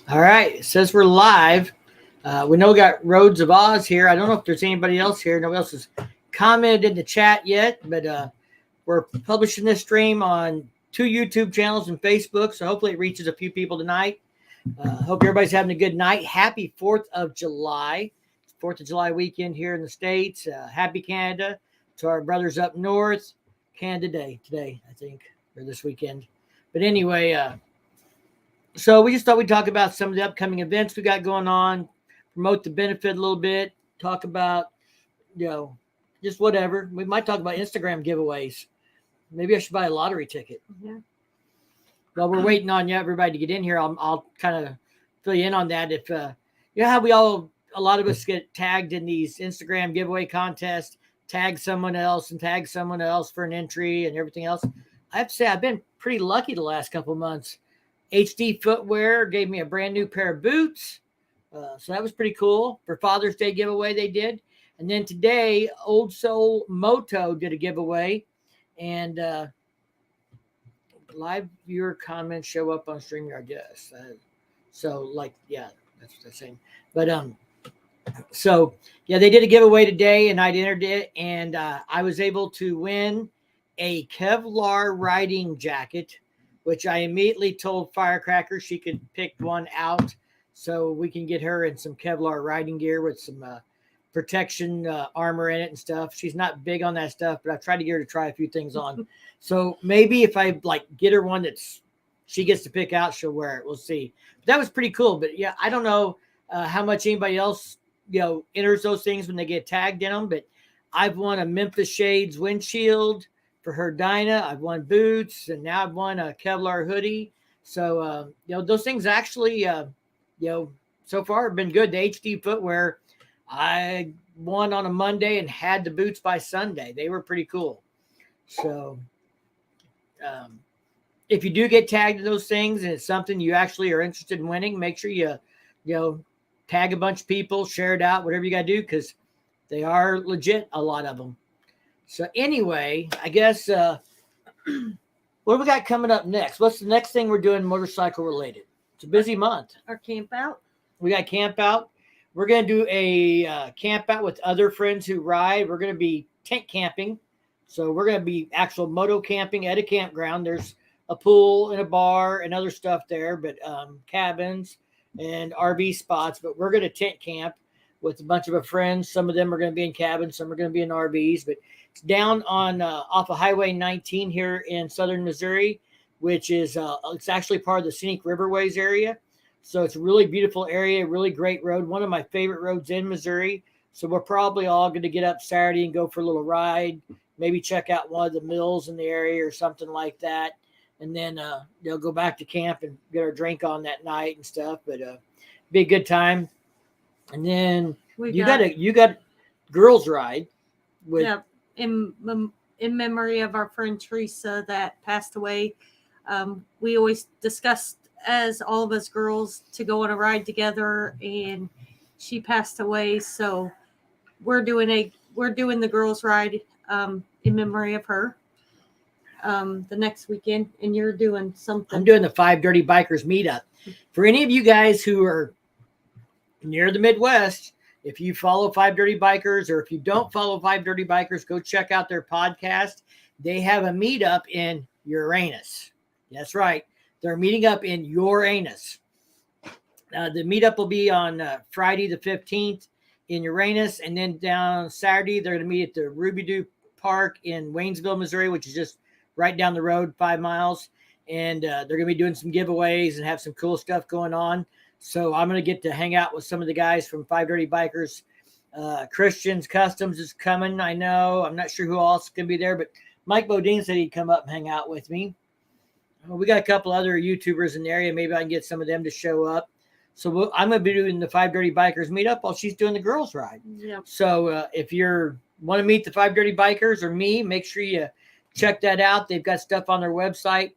All right. It says we're live. We know we got Roads of Oz here. I don't know if there's anybody else here. Nobody else has commented in the chat yet, but we're publishing this stream on 2 YouTube channels and Facebook. So hopefully it reaches a few people tonight. Hope everybody's having a good night. Happy 4th of July. 4th of July weekend here in the States. Happy Canada to our brothers up north. Canada Day today, I think, or this weekend. But anyway, so we just thought we'd talk about some of the upcoming events we got going on, promote the benefit a little bit, talk about, just whatever. We might talk about Instagram giveaways. Maybe I should buy a lottery ticket. Yeah. While we're waiting on everybody to get in here, I'll kind of fill you in on that. If how a lot of us get tagged in these Instagram giveaway contests, tag someone else for an entry and everything else. I have to say I've been pretty lucky the last couple months. HD Footwear gave me a brand new pair of boots. So that was pretty cool. For Father's Day giveaway they did. And then today, Old Soul Moto did a giveaway. And live viewer comments show up on StreamYard, yes. That's the same. But they did a giveaway today, and I'd entered it, and I was able to win a Kevlar riding jacket, which I immediately told Firecracker she could pick one out so we can get her in some Kevlar riding gear with some protection armor in it and stuff. She's not big on that stuff, but I've tried to get her to try a few things on. So maybe if I get her one that's she gets to pick out, she'll wear it. We'll see. But that was pretty cool. But yeah, I don't know how much anybody else enters those things when they get tagged in them. But I've won a Memphis Shades windshield for her Dinah. I've won boots, and now I've won a Kevlar hoodie. So those things actually so far have been good. The HD Footwear, I won on a Monday and had the boots by Sunday. They were pretty cool. So if you do get tagged in those things and it's something you actually are interested in winning, make sure you tag a bunch of people, share it out, whatever you got to do, because they are legit, a lot of them. So anyway, I guess what do we got coming up next? What's the next thing we're doing motorcycle related? It's a busy month. Our camp out. We got camp out. We're going to do a camp out with other friends who ride. We're going to be tent camping. So we're going to be actual moto camping at a campground. There's a pool and a bar and other stuff there, but cabins and RV spots. But we're going to tent camp with a bunch of our friends. Some of them are going to be in cabins. Some are going to be in RVs. But it's down on off of Highway 19 here in southern Missouri, which is it's actually part of the Scenic Riverways area. So it's a really beautiful area, really great road, one of my favorite roads in Missouri. So we're probably all going to get up Saturday and go for a little ride, maybe check out one of the mills in the area or something like that. And then they'll go back to camp and get our drink on that night and stuff. But be a good time. And then you got girls ride with in memory of our friend Teresa that passed away. We always discussed as all of us girls to go on a ride together, and she passed away. So we're doing the girls ride in memory of her the next weekend, and you're doing something. I'm doing the 5 Dirty Bikers meetup. For any of you guys who are near the Midwest, if you follow 5 Dirty Bikers, or if you don't follow 5 Dirty Bikers, go check out their podcast. They have a meetup in Uranus. That's right. They're meeting up in Uranus. The meetup will be on Friday the 15th in Uranus, and then down Saturday, they're going to meet at the Ruby-Doo Park in Waynesville, Missouri, which is just right down the road, 5 miles. And they're going to be doing some giveaways and have some cool stuff going on. So I'm going to get to hang out with some of the guys from 5 Dirty Bikers. Christian's Customs is coming, I know. I'm not sure who else is going to be there, but Mike Bodine said he'd come up and hang out with me. We got a couple other YouTubers in the area. Maybe I can get some of them to show up. So I'm going to be doing the 5 Dirty Bikers meetup while she's doing the girls ride. Yep. So if you want to meet the 5 Dirty Bikers or me, make sure you check that out. They've got stuff on their website.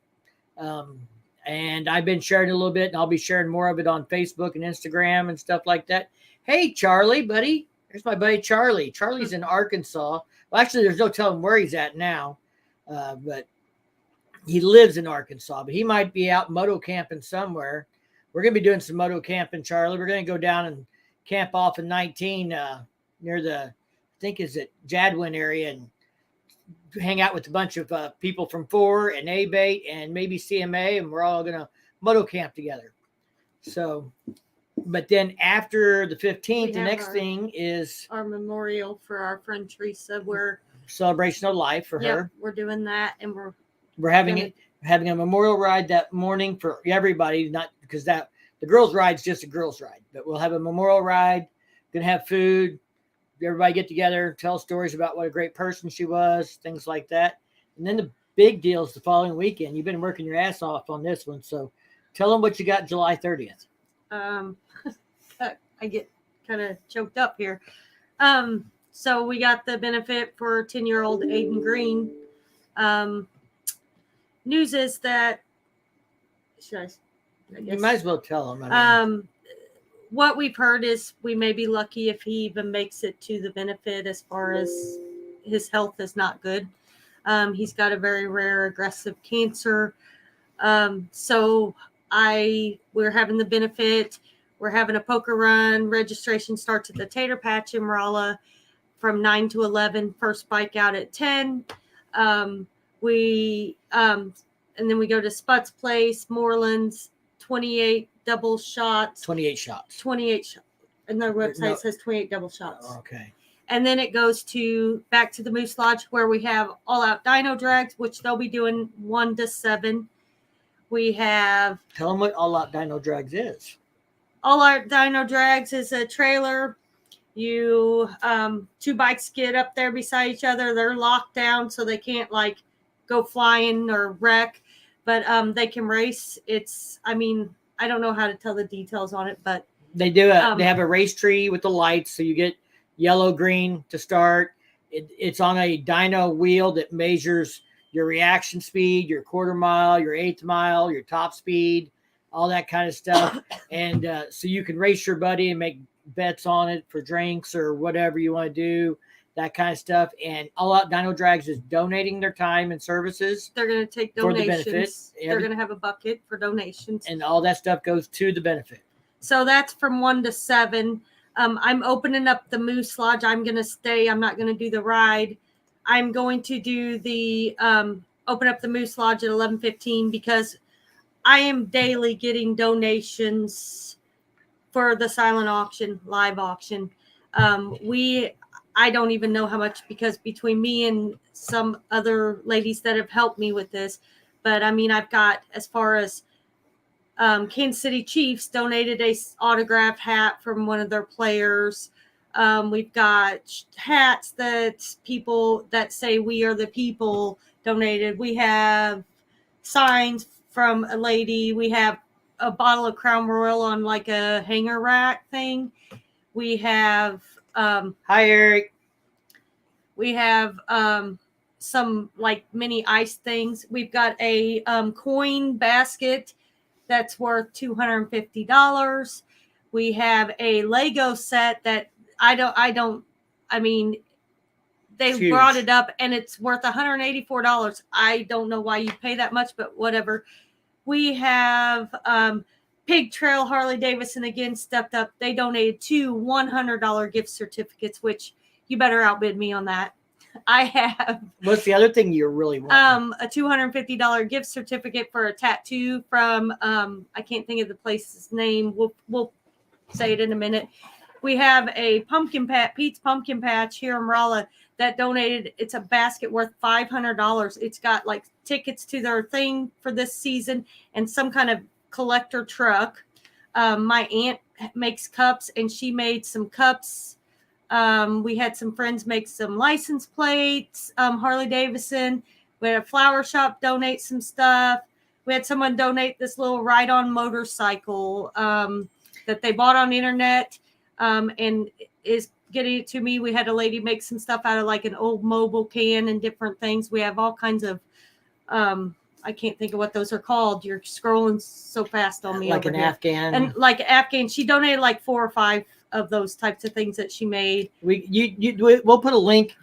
And I've been sharing a little bit, and I'll be sharing more of it on Facebook and Instagram and stuff like that. Hey, Charlie, buddy. There's my buddy Charlie. Charlie's in Arkansas. Well, actually, there's no telling where he's at now. But he lives in Arkansas. But he might be out moto camping somewhere. we're going to be doing some moto camping, Charlie. We're going to go down and camp off in 19 near the, I think is it Jadwin area, and hang out with a bunch of people from 4 and A-Bait and maybe CMA, and we're all going to moto camp together. So, but then after the 15th, the next thing is our memorial for our friend Teresa. We're celebration of life for her. We're doing that, and we're having a memorial ride that morning for everybody, not because that the girls' ride's just a girls' ride, but we'll have a memorial ride. Gonna have food. Everybody get together, tell stories about what a great person she was, things like that. And then the big deal is the following weekend. You've been working your ass off on this one, so tell them what you got July 30th. I get kind of choked up here. So we got the benefit for 10-year-old Aiden Green. News is that I guess, you might as well tell them. What we've heard is we may be lucky if he even makes it to the benefit, as far as his health is not good. He's got a very rare aggressive cancer. So we're having the benefit. We're having a poker run. Registration starts at the Tater Patch in Rolla from 9 to 11. First bike out at 10. And then we go to Sput's Place, Moreland's, 28 double shots. 28 shots. 28 shots. And their website says 28 double shots. Okay. And then it goes back to the Moose Lodge, where we have all out dyno drags, which they'll be doing 1 to 7. We have. Tell them what all out dyno drags is. All out dyno drags is a trailer. You 2 bikes get up there beside each other. They're locked down, so they can't like go flying or wreck, but they can race. I don't know how to tell the details on it, but they do. They have a race tree with the lights, so you get yellow, green to start. It's on a dyno wheel that measures your reaction speed, your quarter mile, your eighth mile, your top speed, all that kind of stuff. And so you can race your buddy and make bets on it for drinks or whatever you want to do, that kind of stuff. And All Out Dyno Drags is donating their time and services. They're going to take donations. For the benefit. They're going to have a bucket for donations. And all that stuff goes to the benefit. So that's from 1 to 7. I'm opening up the Moose Lodge. I'm going to stay. I'm not going to do the ride. I'm going to do the open up the Moose Lodge at 11:15 because I am daily getting donations for the silent auction, live auction. I don't even know how much, because between me and some other ladies that have helped me with this, but I mean, I've got, as far as Kansas City Chiefs donated a autographed hat from one of their players. We've got hats that people that say "We Are the People" donated. We have signs from a lady. We have a bottle of Crown Royal on like a hanger rack thing. We have hi Eric. We have some like mini ice things. We've got a coin basket that's worth $250. We have a Lego set that they brought it up and it's worth $184. I don't know why you pay that much, but whatever. We have Pig Trail Harley Davidson, again, stepped up. They donated 2 $100 gift certificates, which you better outbid me on that. I have. What's the other thing you really want? A $250 gift certificate for a tattoo from I can't think of the place's name. We'll say it in a minute. We have a Pete's Pumpkin Patch here in Rolla that donated. It's a basket worth $500. It's got like tickets to their thing for this season and some kind of collector truck. My aunt makes cups and she made some cups. We had some friends make some license plates, Harley Davidson. We had a flower shop donate some stuff. We had someone donate this little ride-on motorcycle that they bought on the internet and is getting it to me. We had a lady make some stuff out of like an old mobile can and different things. We have all kinds of I can't think of what those are called. You're scrolling so fast on me. Like an here. Afghan. And like Afghan. She donated like 4 or 5 of those types of things that she made. We'll put a link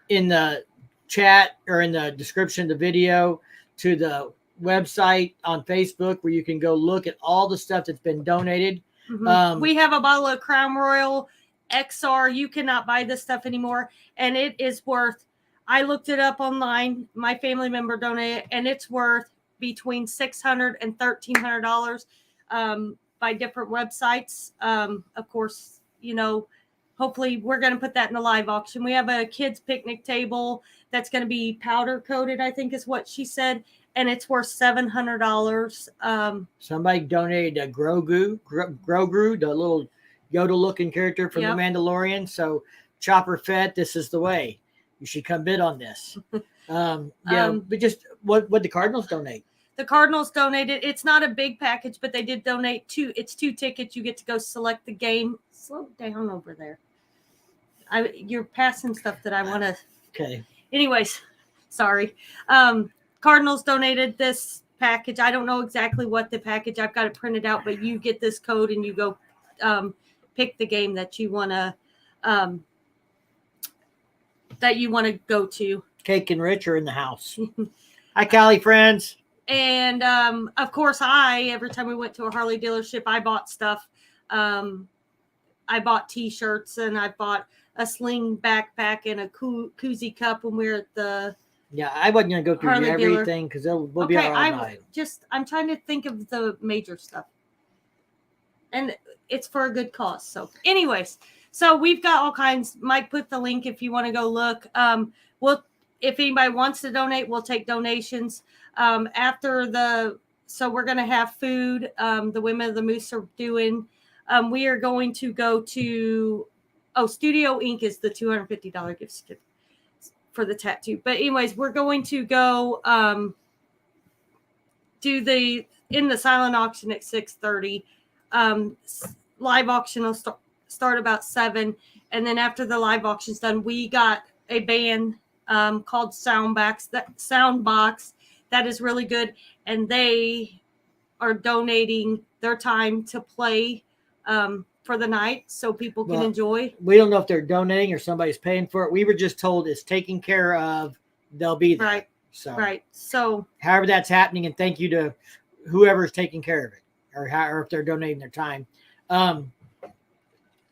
in the chat or in the description of the video to the website on Facebook where you can go look at all the stuff that's been donated. We have a bottle of Crown Royal XR. You cannot buy this stuff anymore, and it is worth. I looked it up online. My family member donated, and it's worth between $600 and $1,300 by different websites. Of course, hopefully we're going to put that in a live auction. We have a kids picnic table that's going to be powder coated, I think is what she said, and it's worth $700. Somebody donated a Grogu, the little Yoda-looking character from The Mandalorian. So Chopper Fett, this is the way. You should come bid on this. But just what the Cardinals donate? The Cardinals donated. It's not a big package, but they did donate two. It's 2 tickets. You get to go select the game. Slow down over there. You're passing stuff that I want to. Okay. Anyways, sorry. Cardinals donated this package. I don't know exactly what the package. I've got it printed out, but you get this code and you go pick the game that you want to go to. Cake and Rich are in the house. Hi, Callie friends. And of course, every time we went to a Harley dealership, I bought stuff. I bought T-shirts and I bought a sling backpack and a koozie cup when we were at the. Yeah, I wasn't going to go through Harley everything because we'll be all night. I'm trying to think of the major stuff. And it's for a good cause. So anyways, so we've got all kinds. Mike put the link if you want to go look. If anybody wants to donate, we'll take donations. So we're going to have food. The Women of the Moose are doing. We are going to go to, Studio Ink is the $250 gift certificate for the tattoo. But anyways, we're going to go do in the silent auction at 6:30. Live auction will start about 7. And then after the live auction's done, we got a band called Soundbox. That is really good. And they are donating their time to play for the night so people can enjoy. We don't know if they're donating or somebody's paying for it. We were just told it's taken care of. They'll be there. Right. So So however that's happening, and thank you to whoever's taking care of it or if they're donating their time.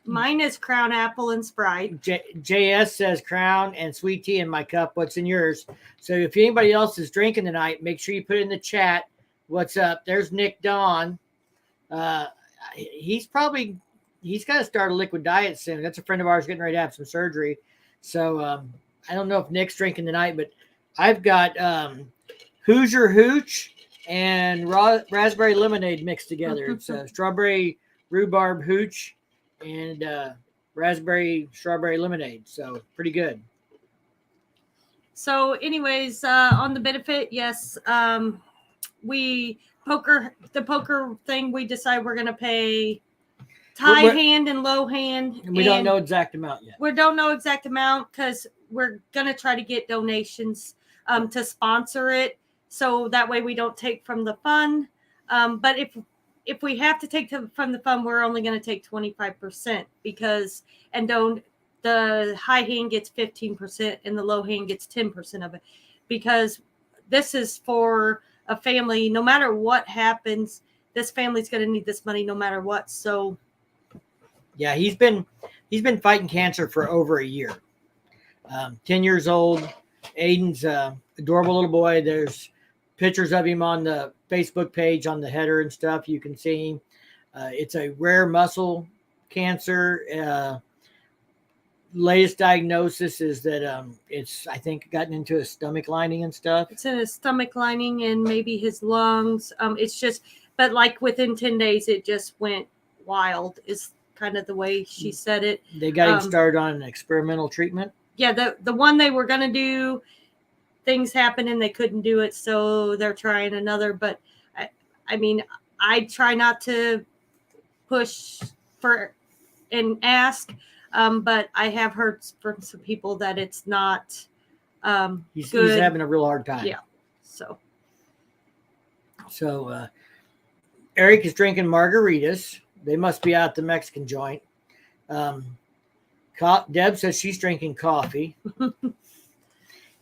Mine is Crown Apple and Sprite. JS says Crown and sweet tea in my cup. What's in yours? So if anybody else is drinking tonight, make sure you put in the chat what's up. There's Nick Don. He's got to start a liquid diet soon. That's a friend of ours getting ready to have some surgery. So I don't know if Nick's drinking tonight, but I've got Hoosier Hooch and raspberry lemonade mixed together. It's strawberry rhubarb hooch and raspberry strawberry lemonade. So pretty good. So anyways, on the benefit, yes, the poker thing, we decide we're going to pay high hand and low hand. And we don't know exact amount yet. We don't know exact amount because we're going to try to get donations to sponsor it. So that way we don't take from the fund. But if we have to take from the fund, we're only going to take 25% the high hand gets 15% and the low hand gets 10% of it, because this is for a family. No matter what happens, this family's going to need this money no matter what. So yeah, he's been fighting cancer for over a year. 10 years old. Aiden's adorable little boy. There's pictures of him on the Facebook page on the header and stuff. You can see him. It's a rare muscle cancer. Latest diagnosis is that it's, I think, gotten into his stomach lining and stuff. It's in his stomach lining and maybe his lungs. It's just, but like within 10 days, it just went wild is kind of the way she said it. They got him started on an experimental treatment. Yeah, the one they were going to do, things happened and they couldn't do it, so they're trying another. But I mean, I try not to push for and ask, but I have heard from some people that it's not He's good. having a real hard time. Yeah. So Eric is drinking margaritas. They must be out the Mexican joint. Deb says she's drinking coffee.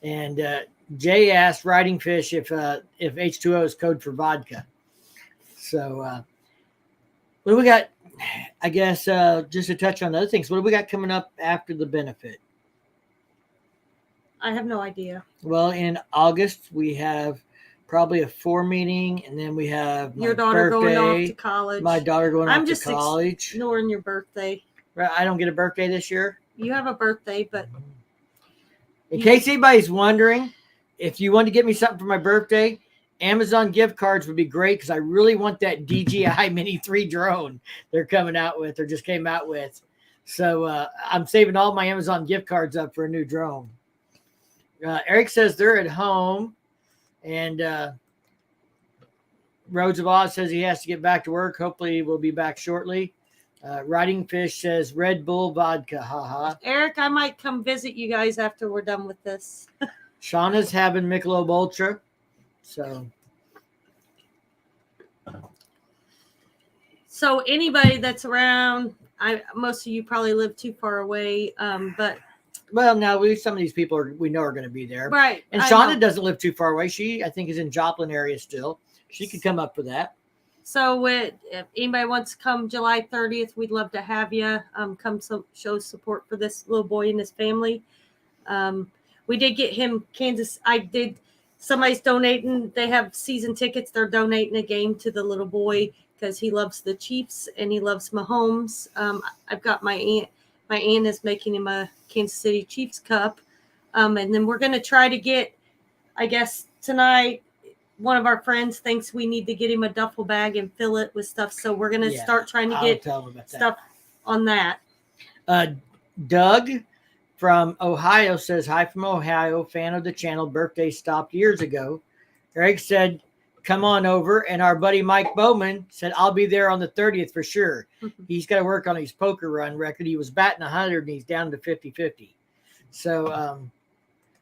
And Jay asked Riding Fish if H2O is code for vodka. So what do we got? I guess just to touch on other things, what do we got coming up after the benefit? I have no idea. Well, in August we have probably a 4 meeting, and then we have Your daughter birthday, going off to college. my daughter going I'm off just to college. ignoring your birthday. Right, I don't get a birthday this year. You have a birthday, but In case anybody's wondering, if you want to get me something for my birthday, Amazon gift cards would be great because I really want that DJI Mini 3 drone they're coming out with or just came out with. So I'm saving all my Amazon gift cards up for a new drone. Eric says they're at home, and Rhodes of Oz says he has to get back to work. Hopefully we'll be back shortly. Riding Fish says Red Bull vodka. Haha. Eric, I might come visit you guys after we're done with this. Shauna's having Michelob Ultra. So anybody that's around, most of you probably live too far away, but well, now some of these people we know are going to be there, right? And Shauna doesn't live too far away. She, I think, is in Joplin area still. She could come up for that. So if anybody wants to come July 30th, we'd love to have you come show support for this little boy and his family. We did get him Kansas. Somebody's donating. They have season tickets. They're donating a game to the little boy because he loves the Chiefs and he loves Mahomes. I've got my aunt. My aunt is making him a Kansas City Chiefs cup. And then we're going to try to get, I guess, tonight, one of our friends thinks we need to get him a duffel bag and fill it with stuff. So we're going to start trying to get stuff on that. Doug from Ohio says, hi from Ohio, fan of the channel. Birthday stopped years ago. Eric said, come on over. And our buddy Mike Bowman said, I'll be there on the 30th for sure. He's got to work on his poker run record. He was batting 100 and he's down to 50-50. So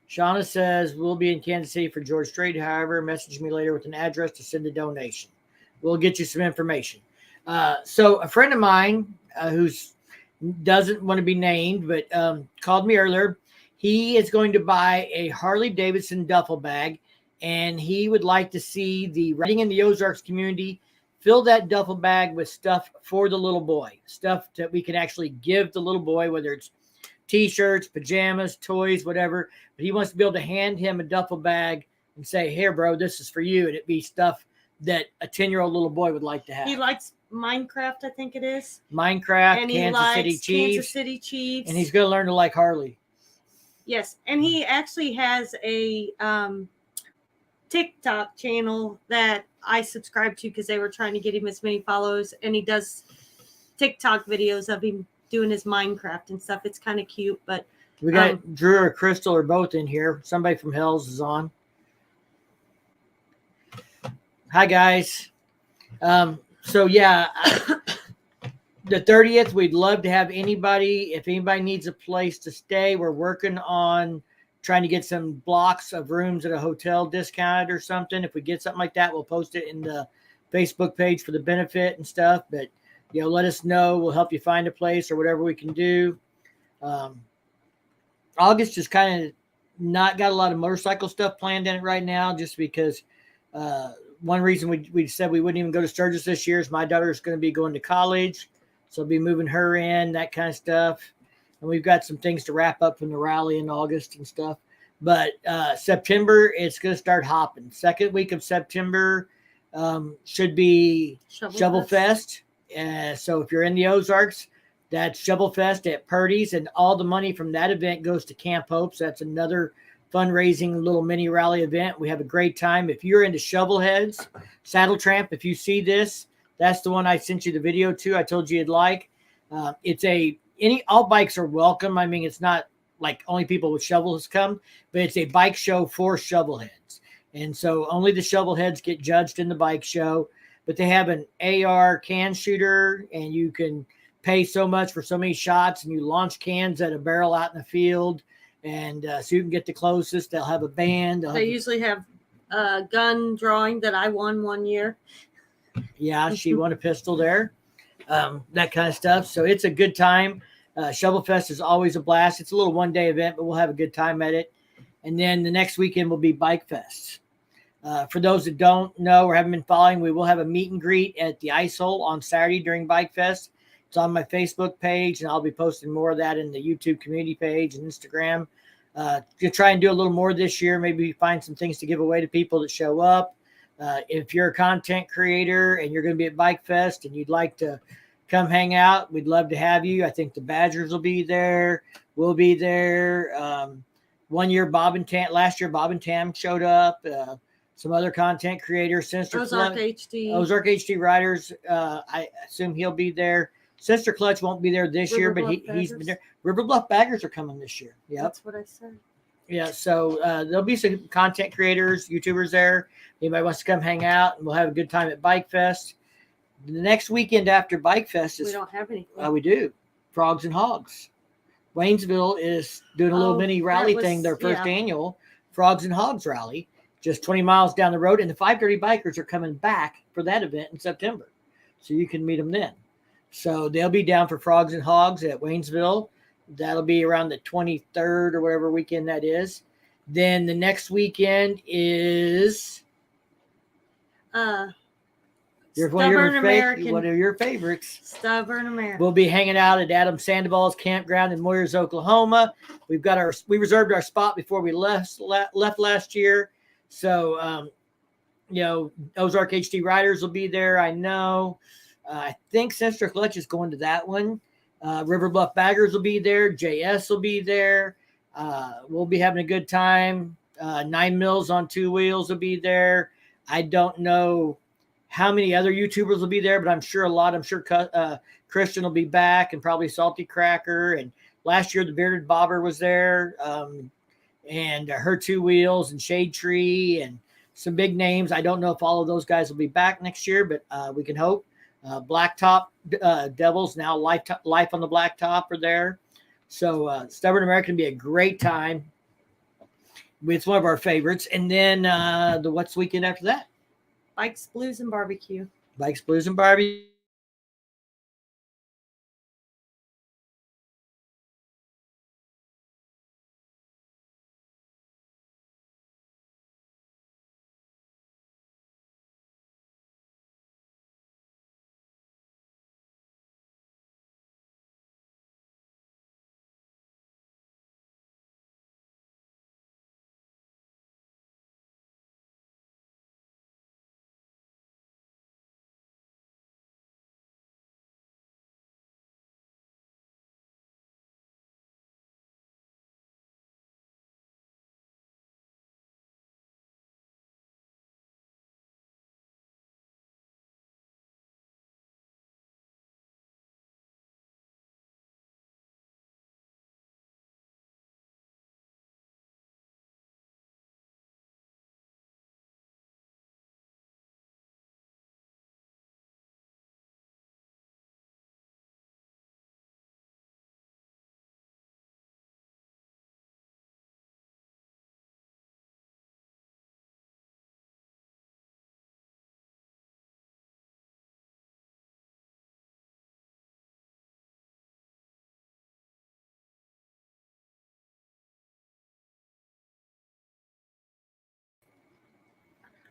Shauna says, we'll be in Kansas City for George Strait. However, message me later with an address to send a donation. We'll get you some information. So a friend of mine who's doesn't want to be named, but called me earlier. He is going to buy a Harley Davidson duffel bag, and he would like to see the Riding in the Ozarks community fill that duffel bag with stuff for the little boy, stuff that we can actually give the little boy, whether it's T-shirts, pajamas, toys, whatever. But he wants to be able to hand him a duffel bag and say, here, bro, this is for you. And it'd be stuff that a 10-year-old little boy would like to have. He likes Minecraft, I think it is. Minecraft, and Kansas City Chiefs. And he's going to learn to like Harley. Yes. And he actually has a TikTok channel that I subscribe to because they were trying to get him as many followers. And he does TikTok videos of him doing his Minecraft and stuff. It's kind of cute. But we got Drew or Crystal are both in here. Somebody from Hells is on. Hi, guys. So, yeah, the 30th, we'd love to have anybody. If anybody needs a place to stay, we're working on trying to get some blocks of rooms at a hotel discounted or something. If we get something like that, we'll post it in the Facebook page for the benefit and stuff. But, let us know. We'll help you find a place or whatever we can do. August is kind of not got a lot of motorcycle stuff planned in it right now just because one reason we said we wouldn't even go to Sturgis this year is my daughter's going to be going to college. So I'll be moving her in, that kind of stuff. And we've got some things to wrap up from the rally in August and stuff. But September, it's going to start hopping. Second week of September should be Shovel Fest. So if you're in the Ozarks, that's Shovel Fest at Purdy's. And all the money from that event goes to Camp Hope. So that's another fundraising little mini rally event. We have a great time. If you're into shovel heads, Saddle Tramp, if you see this, that's the one I sent you the video to. I told you you'd like. All bikes are welcome. I mean, it's not like only people with shovels come, but it's a bike show for shovel heads. And so only the shovel heads get judged in the bike show, but they have an AR can shooter and you can pay so much for so many shots and you launch cans at a barrel out in the field. And so you can get the closest. They'll have a band. They usually have a gun drawing that I won one year. Yeah, she won a pistol there. That kind of stuff. So it's a good time. Shovel Fest is always a blast. It's a little one-day event, but we'll have a good time at it. And then the next weekend will be Bike Fest. For those that don't know or haven't been following, we will have a meet and greet at the Ice Hole on Saturday during Bike Fest. It's on my Facebook page, and I'll be posting more of that in the YouTube community page and Instagram. To try and do a little more this year, maybe find some things to give away to people that show up. If you're a content creator and you're going to be at Bike Fest and you'd like to come hang out, we'd love to have you. I think the Badgers will be there. We'll be there. Last year, Bob and Tam showed up. Some other content creators, Ozark HD. Ozark HD Riders. I assume he'll be there. Sister Clutch won't be there this year, but he's been there. River Bluff Baggers are coming this year. Yep. That's what I said. Yeah, so there'll be some content creators, YouTubers there. Anybody wants to come hang out, and we'll have a good time at Bike Fest. The next weekend after Bike Fest is we don't have anything. We do Frogs and Hogs. Waynesville is doing a little mini rally thing, their first annual Frogs and Hogs rally, just 20 miles down the road. And the 530 bikers are coming back for that event in September. So you can meet them then. So they'll be down for Frogs and Hogs at Waynesville. That'll be around the 23rd or whatever weekend that is. Then the next weekend is Stubborn American. One of your favorites. Stubborn American. We'll be hanging out at Adam Sandoval's campground in Moyers, Oklahoma. We reserved our spot before we left last year. So, Ozark HD Riders will be there. I know. I think Sister Clutch is going to that one. River Bluff Baggers will be there. JS will be there. We'll be having a good time. 9 Mills on 2 Wheels will be there. I don't know how many other YouTubers will be there, but I'm sure a lot. I'm sure Christian will be back, and probably Salty Cracker. And last year, the Bearded Bobber was there, and her 2 Wheels and Shade Tree and some big names. I don't know if all of those guys will be back next year, but we can hope. Blacktop Devils, now Life on the Blacktop, are there. So Stubborn American will be a great time. It's one of our favorites. And then what's the weekend after that? Bikes, Blues, and Barbecue. Bikes, Blues, and Barbecue.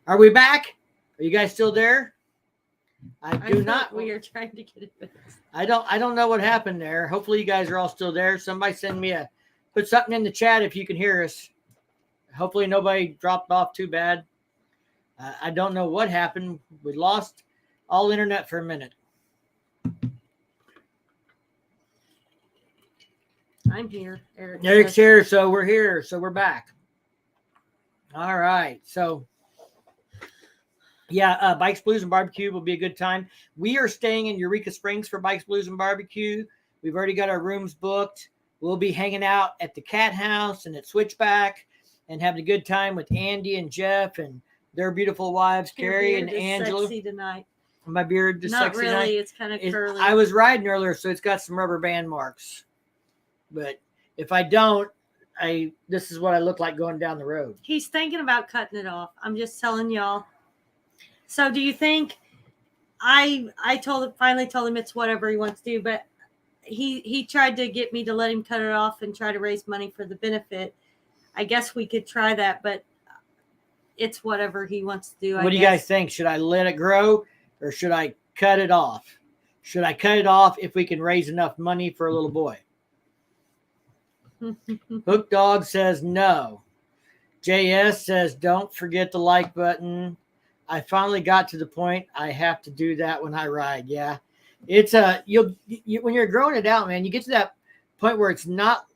Are we back? Are you guys still there? I do not. We are trying to get it fixed. I don't know what happened there. Hopefully you guys are all still there. Somebody put something in the chat if you can hear us. Hopefully nobody dropped off too bad. I don't know what happened. We lost all internet for a minute. I'm here. Eric's here, so we're here. So we're back. All right. So yeah, Bikes, Blues, and Barbecue will be a good time. We are staying in Eureka Springs for Bikes, Blues, and Barbecue. We've already got our rooms booked. We'll be hanging out at the Cat House and at Switchback and having a good time with Andy and Jeff and their beautiful wives, Carrie and Angela. Sexy tonight. My beard is not sexy really. tonight. It's kind of curly. I was riding earlier, so it's got some rubber band marks. But if I don't, this is what I look like going down the road. He's thinking about cutting it off. I'm just telling y'all. So do you think I finally told him it's whatever he wants to do, but he tried to get me to let him cut it off and try to raise money for the benefit. I guess we could try that, but it's whatever he wants to do. What do you guys think? Should I let it grow or should I cut it off? Should I cut it off if we can raise enough money for a little boy? Hook Dog says no. JS says don't forget the like button. I finally got to the point I have to do that when I ride. Yeah, it's when you're growing it out, man, you get to that point where it's not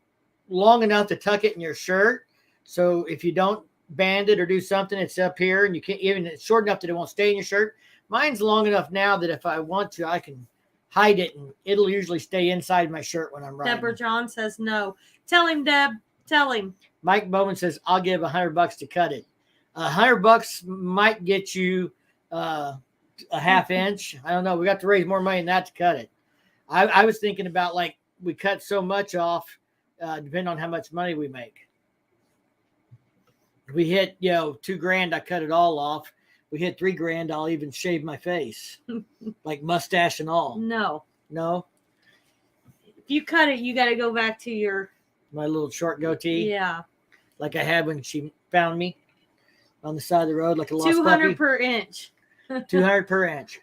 long enough to tuck it in your shirt. So if you don't band it or do something, it's up here, and you can't even. It's short enough that it won't stay in your shirt. Mine's long enough now that if I want to, I can hide it, and it'll usually stay inside my shirt when I'm riding. Deborah John says no. Tell him, Deb. Tell him. Mike Bowman says I'll give $100 to cut it. $100 might get you a half inch. I don't know. We got to raise more money than that to cut it. I was thinking about like we cut so much off, depending on how much money we make. If we hit $2,000, I cut it all off. We hit $3,000, I'll even shave my face, like mustache and all. No. If you cut it, you got to go back to my little short goatee. Yeah. Like I had when she found me on the side of the road, like a lost 200 puppy. per inch. 200 per inch.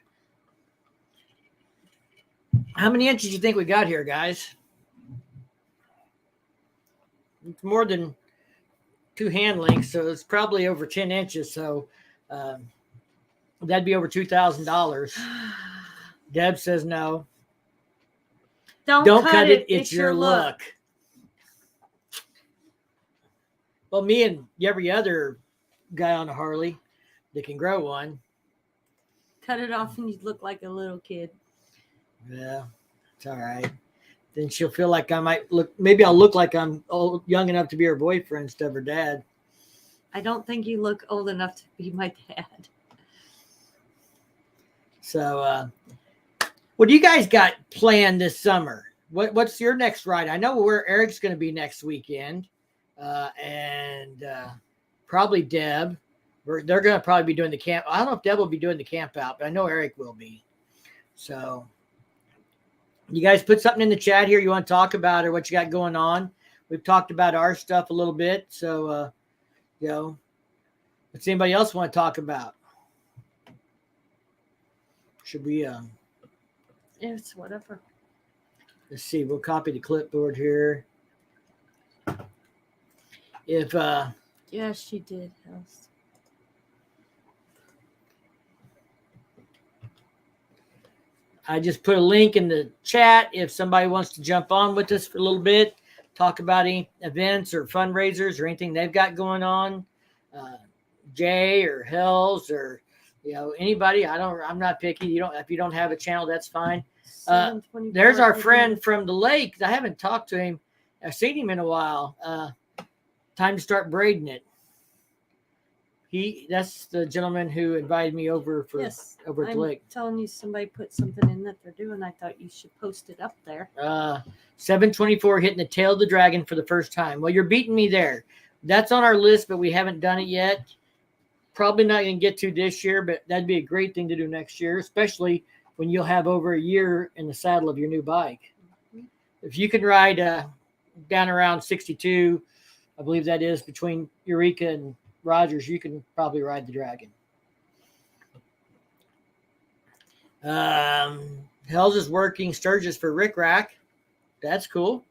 How many inches do you think we got here, guys? It's more than 2 hand lengths, so it's probably over 10 inches. So that'd be over $2,000. Deb says no. Don't cut it. It's your look. Well, me and every other guy on a Harley that can grow one. Cut it off and you'd look like a little kid. Yeah, it's all right. Then she'll feel like I might look. Maybe I'll look like I'm young enough to be her boyfriend instead of her dad. I don't think you look old enough to be my dad. So, what do you guys got planned this summer? What's your next ride? I know where Eric's going to be next weekend, and probably Deb. They're going to probably be doing the camp. I don't know if Deb will be doing the camp out, but I know Eric will be. So, you guys put something in the chat here you want to talk about or what you got going on. We've talked about our stuff a little bit. So, what's anybody else want to talk about? Should we? It's whatever. Let's see. We'll copy the clipboard here. If yeah, she did. I just put a link in the chat if somebody wants to jump on with us for a little bit, talk about any events or fundraisers or anything they've got going on. Jay or Hells or anybody. I'm not picky. If you don't have a channel, that's fine. There's our friend from the lake. I haven't talked to him. I've seen him in a while. Time to start braiding it. That's the gentleman who invited me over over at the lake. Telling you somebody put something in that they're doing. I thought you should post it up there. 724 hitting the tail of the dragon for the first time. Well, you're beating me there. That's on our list, but we haven't done it yet. Probably not going to get to this year, but that'd be a great thing to do next year, especially when you'll have over a year in the saddle of your new bike. Mm-hmm. If you can ride down around 62, I believe that is between Eureka and Rogers, you can probably ride the dragon. Hells is working Sturgis for Rick Rack. That's cool.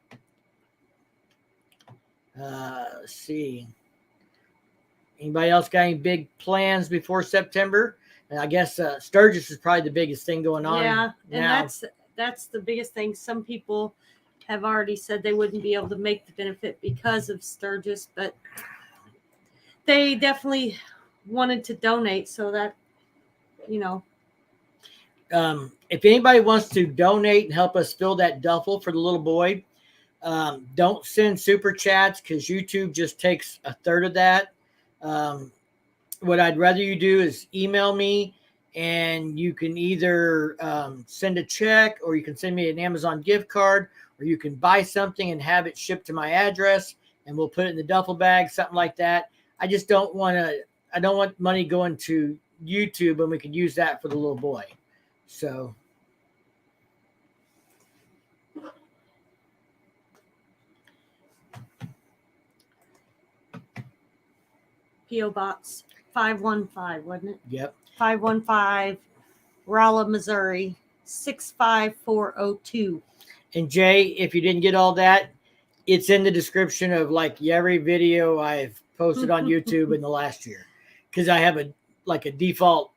Let's see. Anybody else got any big plans before September? And I guess Sturgis is probably the biggest thing going on. Yeah, and now. that's the biggest thing. Some people have already said they wouldn't be able to make the benefit because of Sturgis, but they definitely wanted to donate, so that, if anybody wants to donate and help us fill that duffel for the little boy, don't send super chats because YouTube just takes a third of that. What I'd rather you do is email me, and you can either send a check, or you can send me an Amazon gift card, or you can buy something and have it shipped to my address, and we'll put it in the duffel bag, something like that. I just don't want money going to YouTube when we could use that for the little boy. So P.O. Box 515, wasn't it? Yep. 515, Rolla, Missouri 65402. And Jay, if you didn't get all that, it's in the description of like every video I've posted on YouTube in the last year, because I have a default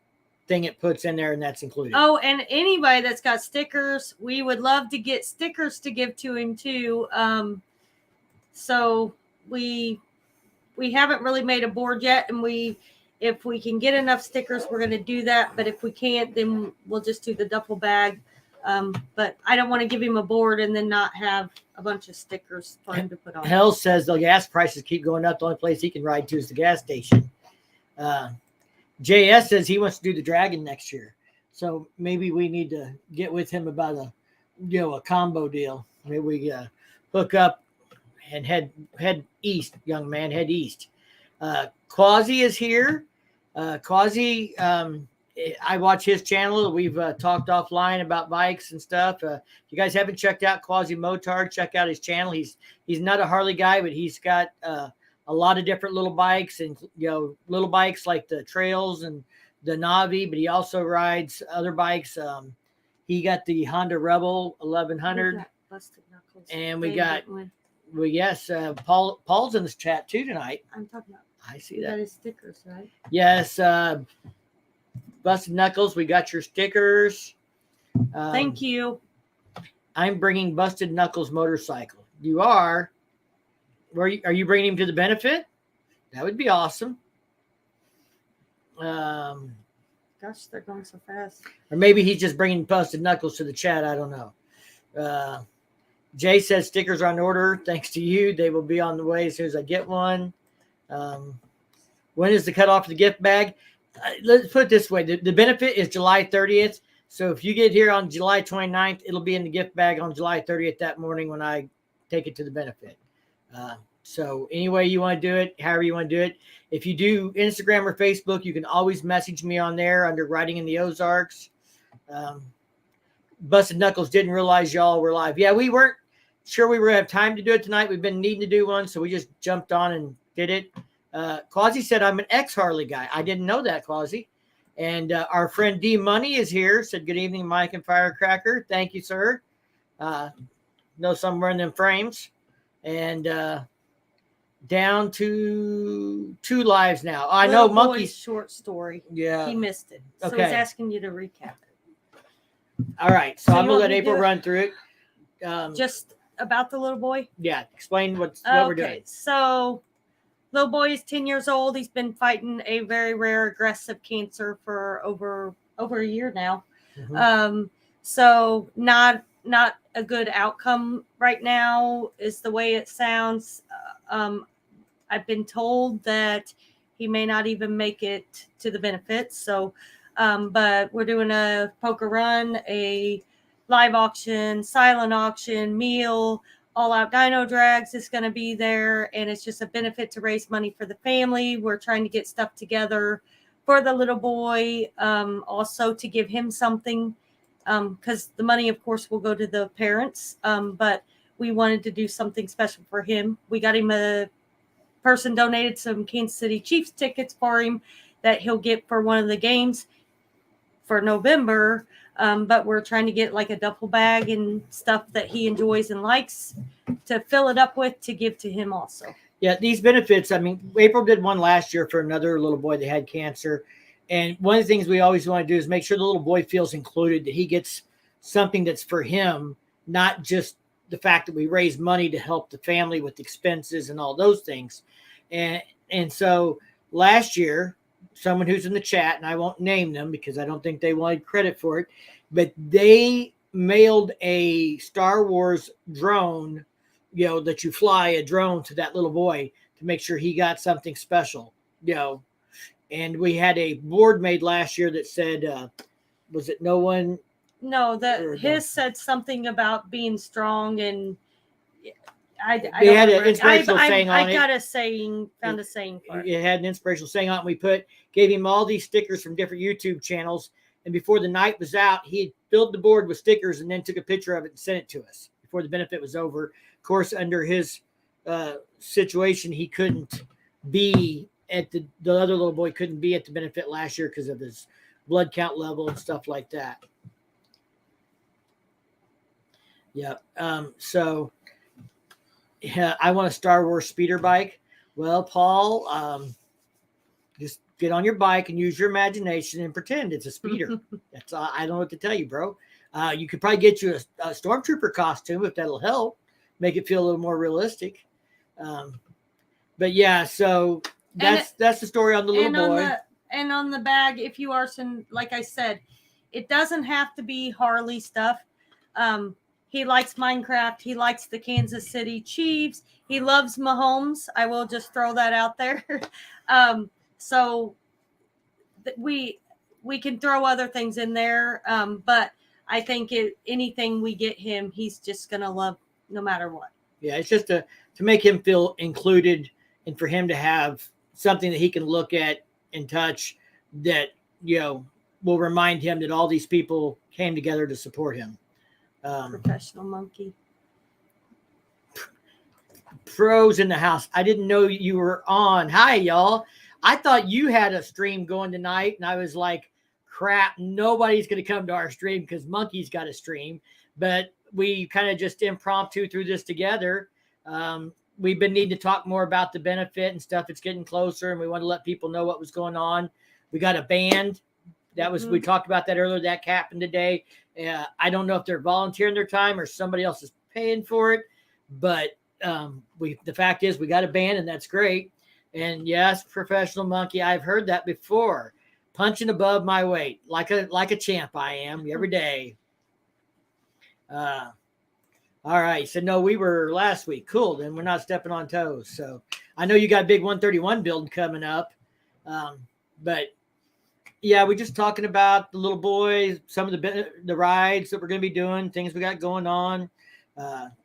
thing it puts in there, and that's included. Oh, and anybody that's got stickers, we would love to get stickers to give to him too. So we haven't really made a board yet, and if we can get enough stickers, we're going to do that. But if we can't, then we'll just do the duffel bag. But I don't want to give him a board and then not have a bunch of stickers for him to put on. Hell says the gas prices keep going up. The only place he can ride to is the gas station. JS says he wants to do the Dragon next year. So maybe we need to get with him about a combo deal. Maybe we hook up and head east, young man, head east. Quasi is here. Quasi, I watch his channel. We've talked offline about bikes and stuff. If you guys haven't checked out Quasi Motard, check out his channel. He's not a Harley guy, but he's got a lot of different little bikes, and little bikes like the Trails and the Navi, but he also rides other bikes. He got the Honda Rebel 1100, Busted Knuckles. And yes, Paul's in this chat too tonight. I'm talking about. I see that. That is stickers, right? Yes, Busted Knuckles, we got your stickers. Thank you. I'm bringing Busted Knuckles motorcycle. You are? Are you bringing him to the benefit? That would be awesome. Gosh, they're going so fast. Or maybe he's just bringing Busted Knuckles to the chat. I don't know. Jay says stickers are on order. Thanks to you. They will be on the way as soon as I get one. When is the cutoff for the gift bag? Let's put it this way. The benefit is July 30th. So if you get here on July 29th, it'll be in the gift bag on July 30th that morning when I take it to the benefit. So any way you want to do it, however you want to do it. If you do Instagram or Facebook, you can always message me on there under Riding in the Ozarks. Busted Knuckles didn't realize y'all were live. Yeah, we weren't sure we were going to have time to do it tonight. We've been needing to do one, so we just jumped on and did it. Quasi said I'm an ex-Harley guy. I didn't know that, Quasi. And our friend D Money is here. Said good evening, Mike and Firecracker. Thank you, sir. Know somewhere in them frames. And down to 2 lives now. I know Monkey's short story. Yeah, he missed it. So okay. He's asking you to recap it. All right, so I'm gonna let April run through it. Just about the little boy. Yeah, explain what we're doing. So, little boy is 10 years old. He's been fighting a very rare aggressive cancer for over a year now. Mm-hmm. So not a good outcome right now is the way it sounds. I've been told that he may not even make it to the benefits. So, but we're doing a poker run, a live auction, silent auction, meal, all out dyno drags is going to be there. And it's just a benefit to raise money for the family. We're trying to get stuff together for the little boy. Also to give him something, because the money, of course, will go to the parents. But we wanted to do something special for him. We got him a person donated some Kansas City Chiefs tickets for him that he'll get for one of the games for November. But we're trying to get like a duffel bag and stuff that he enjoys and likes to fill it up with to give to him also. Yeah, these benefits, I mean, April did one last year for another little boy that had cancer. And one of the things we always want to do is make sure the little boy feels included, that he gets something that's for him, not just the fact that we raise money to help the family with expenses and all those things. And so last year, someone who's in the chat, and I won't name them because I don't think they wanted credit for it, but they mailed a Star Wars drone, that you fly a drone to that little boy to make sure he got something special, And we had a board made last year that said, was it no one? No, his said something about being strong, and they had an inspirational saying on it. I got a saying, found a saying for it. It had an inspirational saying on it. We gave him all these stickers from different YouTube channels, and before the night was out, he had filled the board with stickers and then took a picture of it and sent it to us before the benefit was over. Of course, under his situation, he couldn't be at the other little boy couldn't be at the benefit last year because of his blood count level and stuff like that. Yeah. So yeah, I want a Star Wars speeder bike. Well, Paul, just get on your bike and use your imagination and pretend it's a speeder. That's I don't know what to tell you, bro. You could probably get you a stormtrooper costume if that'll help make it feel a little more realistic. But yeah, so that's the story on the little boy. And on the bag, if you are like I said, it doesn't have to be Harley stuff. He likes Minecraft. He likes the Kansas City Chiefs. He loves Mahomes. I will just throw that out there. So we can throw other things in there. But I think anything we get him, he's just going to love no matter what. Yeah, it's just to make him feel included and for him to have something that he can look at and touch that, will remind him that all these people came together to support him. Professional monkey. Pros in the house. I didn't know you were on. Hi, y'all. I thought you had a stream going tonight, and I was like, crap, nobody's going to come to our stream because Monkey's got a stream. But we kind of just impromptu threw this together. We've been needing to talk more about the benefit and stuff. It's getting closer, and we want to let people know what was going on. We got a band. That was we talked about that earlier. That happened today. I don't know if they're volunteering their time or somebody else is paying for it, but the fact is we got a band, and that's great. And yes, Professional Monkey, I've heard that before. Punching above my weight, like a champ I am every day. All right. So no, we were last week. Cool. Then we're not stepping on toes. So I know you got a big 131 build coming up. But yeah, we're just talking about the little boys, some of the rides that we're going to be doing, things we got going on,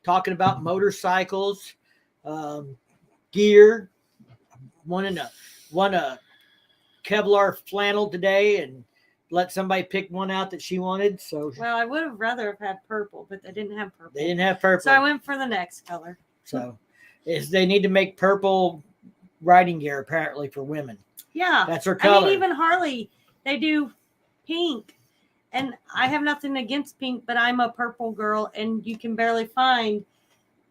talking about motorcycles, gear. Won a Kevlar flannel today and let somebody pick one out that she wanted. So well, I would have rather have had purple, but they didn't have purple. They didn't have purple. So I went for the next color. So they need to make purple riding gear apparently for women. Yeah. That's her color. I mean, even Harley, they do pink. And I have nothing against pink, but I'm a purple girl, and you can barely find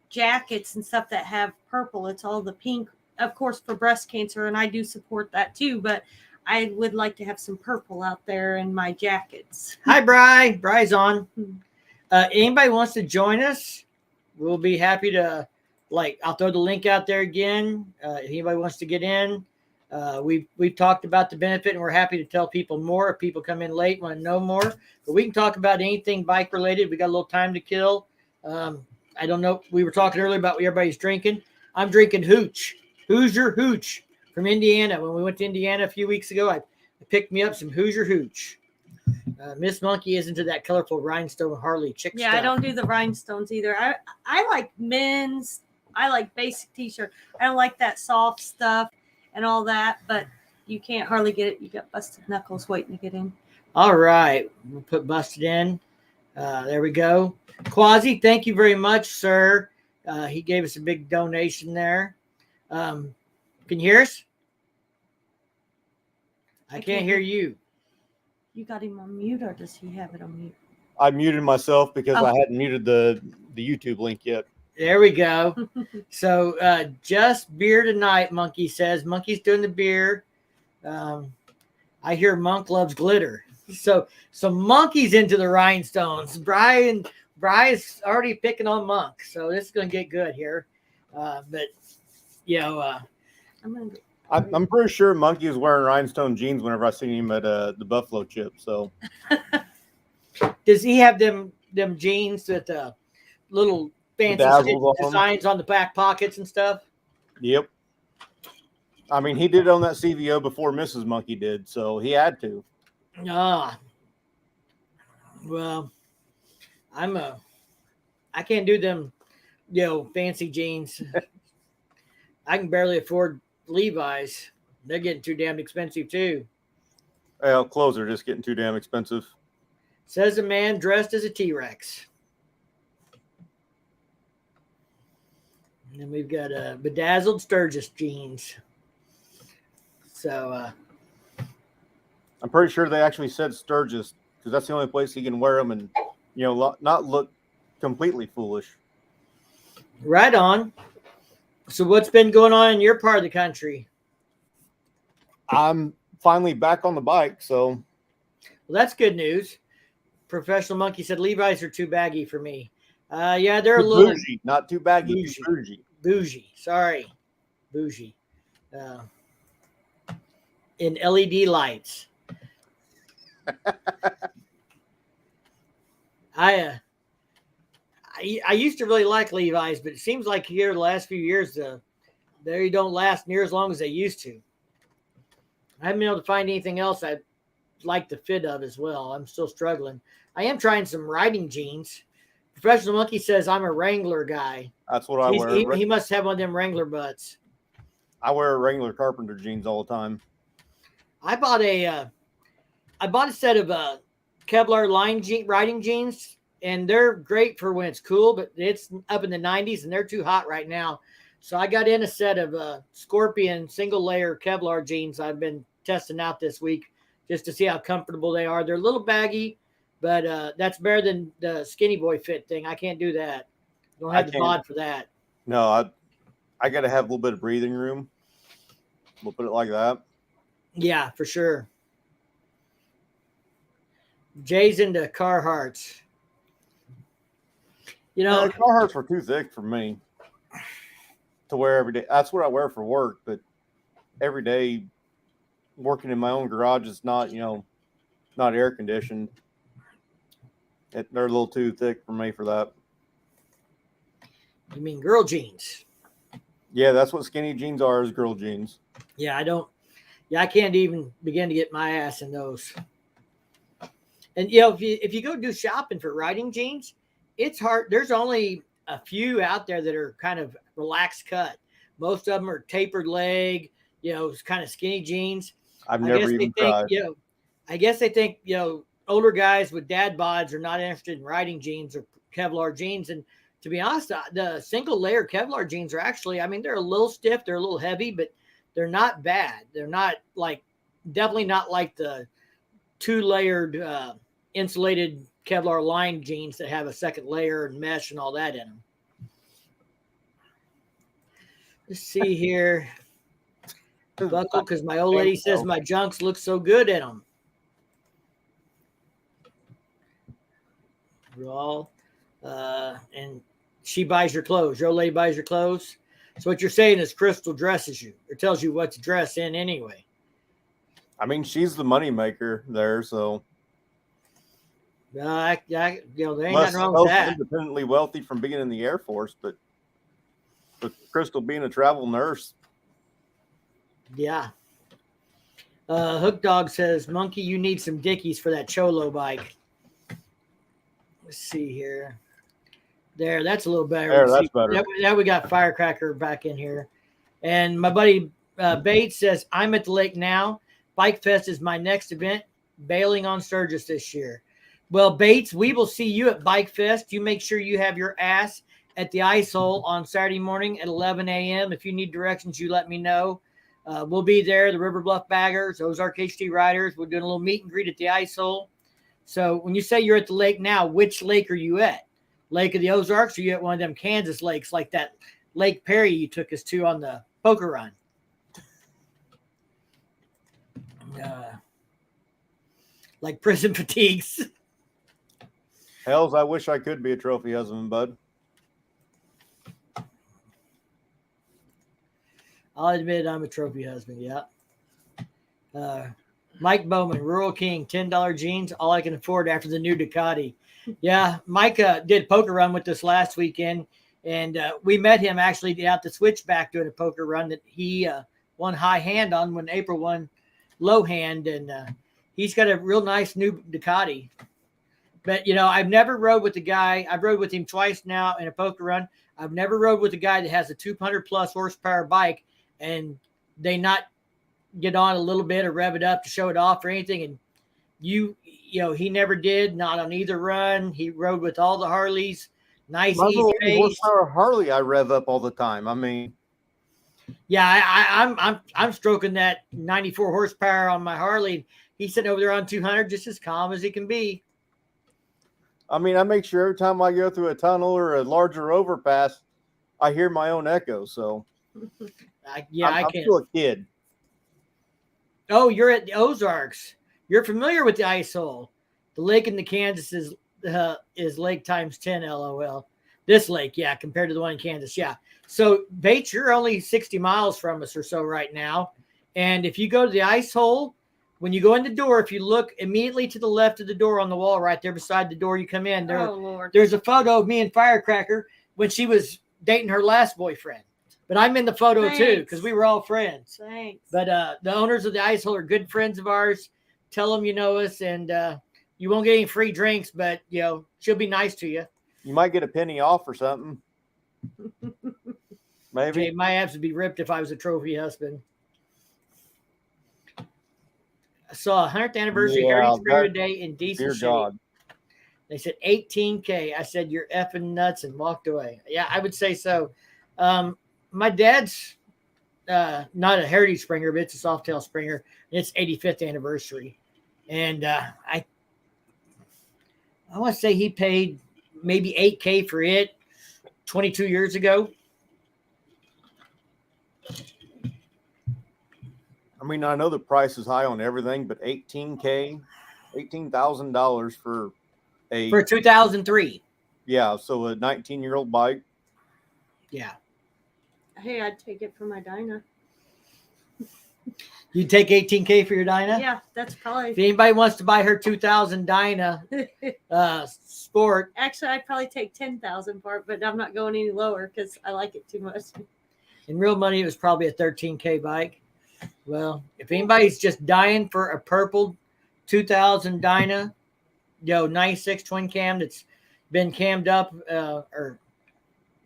jackets and stuff that have purple. It's all the pink, of course, for breast cancer, and I do support that too, but I would like to have some purple out there in my jackets. Hi, Bri. Bri's on. Anybody wants to join us, we'll be happy to, I'll throw the link out there again. If anybody wants to get in, we've talked about the benefit, and we're happy to tell people more. If people come in late, want to know more, but we can talk about anything bike related. We got a little time to kill. I don't know. We were talking earlier about what everybody's drinking. I'm drinking Hooch. Hoosier Hooch from Indiana. When we went to Indiana a few weeks ago, I picked me up some Hoosier Hooch. Miss Monkey is into that colorful rhinestone Harley chick stuff. I don't do the rhinestones either. I like men's. I like basic t-shirt. I don't like that soft stuff and all that, but you can't hardly get it. You got busted knuckles waiting to get in. All right. We'll put busted in. There we go. Quasi, thank you very much, sir. He gave us a big donation there. Can you hear us? I can't hear you. You got him on mute, or does he have it on mute? I muted myself because I hadn't muted the YouTube link yet. There we go. So just beer tonight, Monkey says. Monkey's doing the beer. I hear Monk loves glitter. So Monkey's into the rhinestones. Bry's already picking on Monk. So this is going to get good here. But, I'm pretty sure Monkey is wearing rhinestone jeans whenever I seen him at the Buffalo Chip. So does he have them jeans with little fancy designs on the back pockets and stuff? Yep. I mean, he did own that CVO before Mrs. Monkey did, so he had to. Well, I can't do them, fancy jeans. I can barely afford Levi's. They're getting too damn expensive too. Well, clothes are just getting too damn expensive. Says a man dressed as a T-Rex. And then we've got bedazzled Sturgis jeans. So I'm pretty sure they actually said Sturgis because that's the only place he can wear them and, not look completely foolish. right on. So what's been going on in your part of the country? I'm finally back on the bike, so. Well, that's good news. Professional Monkey said Levi's are too baggy for me. Yeah, they're a little bougie, not too baggy, bougie. bougie. Bougie. Sorry, bougie. In LED lights. I used to really like Levi's, but it seems like here the last few years they don't last near as long as they used to. I haven't been able to find anything else I like the fit of as well. I'm still struggling. I am trying some riding jeans. Professional Monkey says I'm a Wrangler guy. That's what I wear. He must have one of them Wrangler butts. I wear Wrangler Carpenter jeans all the time. I bought a set of Kevlar riding jeans, and they're great for when it's cool, but it's up in the 90s and they're too hot right now. So I got in a set of Scorpion single layer Kevlar jeans I've been testing out this week just to see how comfortable they are. They're a little baggy, but that's better than the skinny boy fit thing. I can't do that. Don't have the bod for that. No, I got to have a little bit of breathing room. We'll put it like that. Yeah, for sure. Jay's into Carhartts. Carhartts were too thick for me to wear every day. That's what I wear for work, but every day working in my own garage is not, not air conditioned. They're a little too thick for me for that. You mean girl jeans? Yeah, that's what skinny jeans are, is girl jeans. Yeah, I can't even begin to get my ass in those. And if you go do shopping for riding jeans, it's hard. There's only a few out there that are kind of relaxed cut. Most of them are tapered leg, kind of skinny jeans. I've never even tried. I guess they think, older guys with dad bods are not interested in riding jeans or Kevlar jeans. And to be honest, the single layer Kevlar jeans are actually, they're a little stiff, they're a little heavy, but they're not bad. They're not definitely not like the 2-layered insulated Kevlar lined jeans that have a second layer and mesh and all that in them. Let's see here. Buckle, because my old lady says my junks look so good in them. Raw. And she buys your clothes. Your old lady buys your clothes. So what you're saying is Crystal dresses you or tells you what to dress in anyway. She's the money maker there, so. There ain't nothing wrong with that. Independently wealthy from being in the Air Force, but with Crystal being a travel nurse. Yeah. Hook Dog says, Monkey, you need some Dickies for that Cholo bike. Let's see here. There, that's a little better. There, that's better. Now we got Firecracker back in here. And my buddy Bates says, I'm at the lake now. Bike Fest is my next event. Bailing on Sturgis this year. Well, Bates, we will see you at Bike Fest. You make sure you have your ass at the ice hole on Saturday morning at 11 a.m. If you need directions, you let me know. We'll be there, the River Bluff Baggers, Ozark HT Riders. We're doing a little meet and greet at the ice hole. So when you say you're at the lake now, which lake are you at? Lake of the Ozarks, or are you at one of them Kansas lakes like that Lake Perry you took us to on the poker run? Like prison fatigues. Hells, I wish I could be a trophy husband, bud. I'll admit I'm a trophy husband, yeah. Mike Bowman, Rural King, $10 jeans, all I can afford after the new Ducati. Yeah, Mike did poker run with us last weekend, and we met him actually out the switchback doing a poker run that he won high hand on when April won low hand, and he's got a real nice new Ducati. But, I've never rode with the guy. I've rode with him twice now in a poker run. I've never rode with a guy that has a 200-plus horsepower bike and they not get on a little bit or rev it up to show it off or anything. And he never did, not on either run. He rode with all the Harleys. Nice, easy pace. Horsepower Harley I rev up all the time. Yeah, I'm stroking that 94 horsepower on my Harley. He's sitting over there on 200, just as calm as he can be. I mean, I make sure every time I go through a tunnel or a larger overpass, I hear my own echo. So I I'm can't. still a kid. Oh, you're at the Ozarks. You're familiar with the ice hole. The lake in the Kansas is lake times 10, LOL. This lake, yeah, compared to the one in Kansas, yeah. So, Bates, you're only 60 miles from us or so right now. And if you go to the ice hole, when you go in the door, if you look immediately to the left of the door on the wall right there beside the door you come in, Oh, Lord. there's a photo of me and Firecracker when she was dating her last boyfriend. But I'm in the photo too because we were all friends. Thanks. But the owners of the ice hole are good friends of ours. Tell them you know us, and you won't get any free drinks, but she'll be nice to you. You might get a penny off or something. Maybe. Okay, my abs would be ripped if I was a trophy husband. I saw 100th anniversary Heritage Springer today in decent shape. God. They said 18K. I said, you're effing nuts, and walked away. Yeah, I would say so. My dad's not a Heritage Springer, but it's a Softail Springer. And it's 85th anniversary. And I want to say he paid maybe 8K for it 22 years ago. I mean, I know the price is high on everything, but $18,000 for for 2003. Yeah, so a 19-year-old bike. Yeah. Hey, I'd take it for my Dyna. You'd take 18K for your Dyna? Yeah, that's probably. If anybody wants to buy her 2000 Dyna Sport. Actually, I'd probably take 10,000 for it, but I'm not going any lower because I like it too much. In real money, it was probably a 13K bike. Well, if anybody's just dying for a purple 2000 Dyna, 96 twin cam that's been cammed up,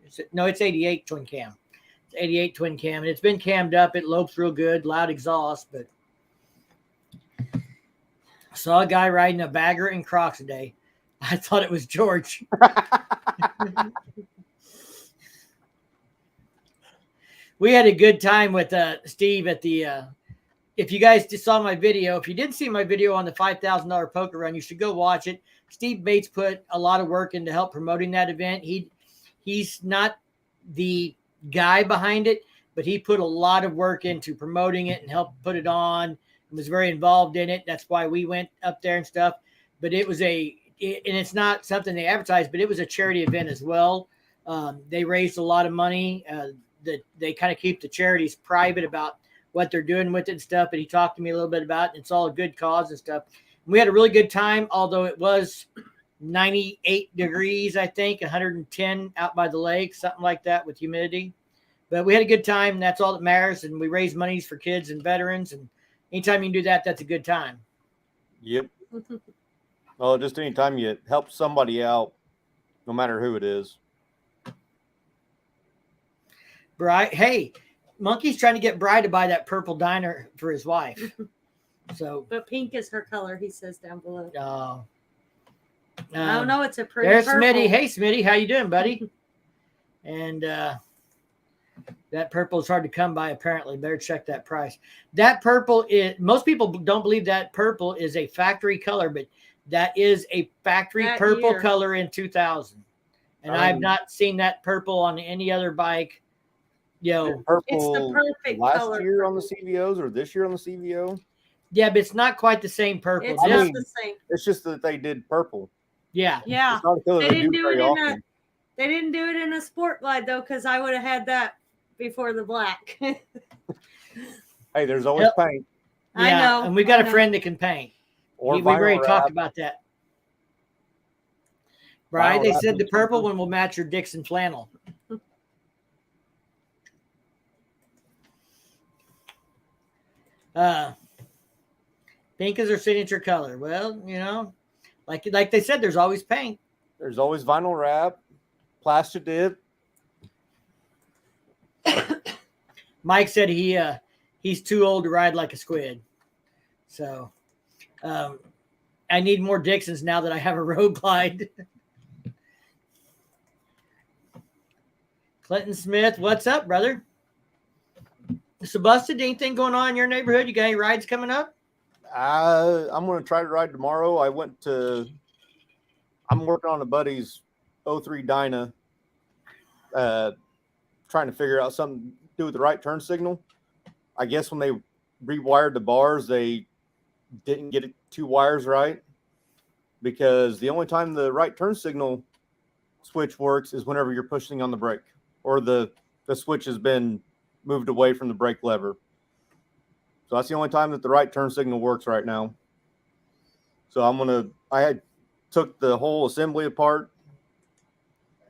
it's 88 twin cam. It's 88 twin cam, and it's been cammed up. It lopes real good, loud exhaust. But I saw a guy riding a bagger in Crocs today. I thought it was George. We had a good time with Steve at the if you guys just saw my video, if you didn't see my video on the $5,000 poker run, you should go watch it. Steve Bates put a lot of work into help promoting that event. He's not the guy behind it, but he put a lot of work into promoting it and helped put it on and was very involved in it. That's why we went up there and stuff. But it was and it's not something they advertised, but it was a charity event as well. They raised a lot of money. They kind of keep the charities private about what they're doing with it and stuff. But he talked to me a little bit about it. It's all a good cause and stuff. We had a really good time, although it was 98 degrees, I think, 110 out by the lake, something like that with humidity. But we had a good time. And that's all that matters. And we raised monies for kids and veterans. And anytime you can do that, that's a good time. Yep. Well, just anytime you help somebody out, no matter who it is. Hey, Monkey's trying to get Bri to buy that purple Dyna for his wife. So, but pink is her color, he says down below. Oh. I don't know. It's a pretty There's purple. Smitty. Hey, Smitty. How you doing, buddy? And that purple is hard to come by, apparently. Better check that price. That purple is, most people don't believe that purple is a factory color, but that is a factory purple color in 2000. And I've not seen that purple on any other bike. Purple it's the perfect last color. year on the CVOs or this year on the CVO? Yeah, but it's not quite the same purple. It's not the same. It's just that they did purple. Yeah. Yeah. It's not a color They didn't do it often. They didn't do it in a sport glide though, because I would have had that before the black. Hey, there's always paint. I know. And we got a friend that can paint. We've already talked about that. Right? They said the purple one will match your Dixon flannel. Pink is their signature color. Well, like they said, there's always paint. There's always vinyl wrap, plastic dip. Mike said he's too old to ride like a squid. So I need more Dixons now that I have a road glide. Clinton Smith, what's up, brother? So, Busted, anything going on in your neighborhood? You got any rides coming up? I'm going to try to ride tomorrow. I'm working on a buddy's 03 Dyna, trying to figure out something to do with the right turn signal. I guess when they rewired the bars, they didn't get 2 wires right, because the only time the right turn signal switch works is whenever you're pushing on the brake or the switch has been moved away from the brake lever. So that's the only time that the right turn signal works right now. So I took the whole assembly apart,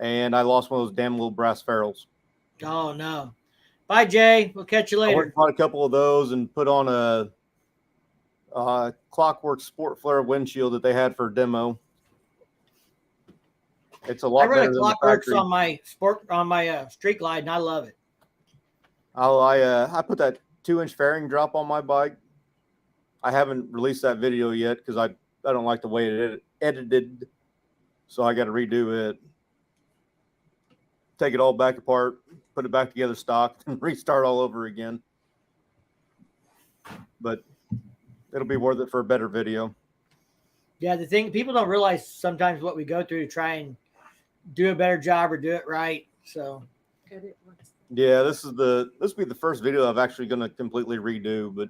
and I lost one of those damn little brass ferrules. Oh, no. Bye, Jay. We'll catch you I later. went and bought a couple of those and put on a Clockwork Sport Flare windshield that they had for a demo. It's a lot I run better a than the Clockworks factory. on my Street Glide, and I love it. I put that 2-inch fairing drop on my bike. I haven't released that video yet because I don't like the way it edited, so I got to redo it. Take it all back apart, put it back together stock, and restart all over again. But it'll be worth it for a better video. Yeah, the thing, people don't realize sometimes what we go through to try and do a better job or do it right. So, yeah, this will be the first video I'm actually going to completely redo. But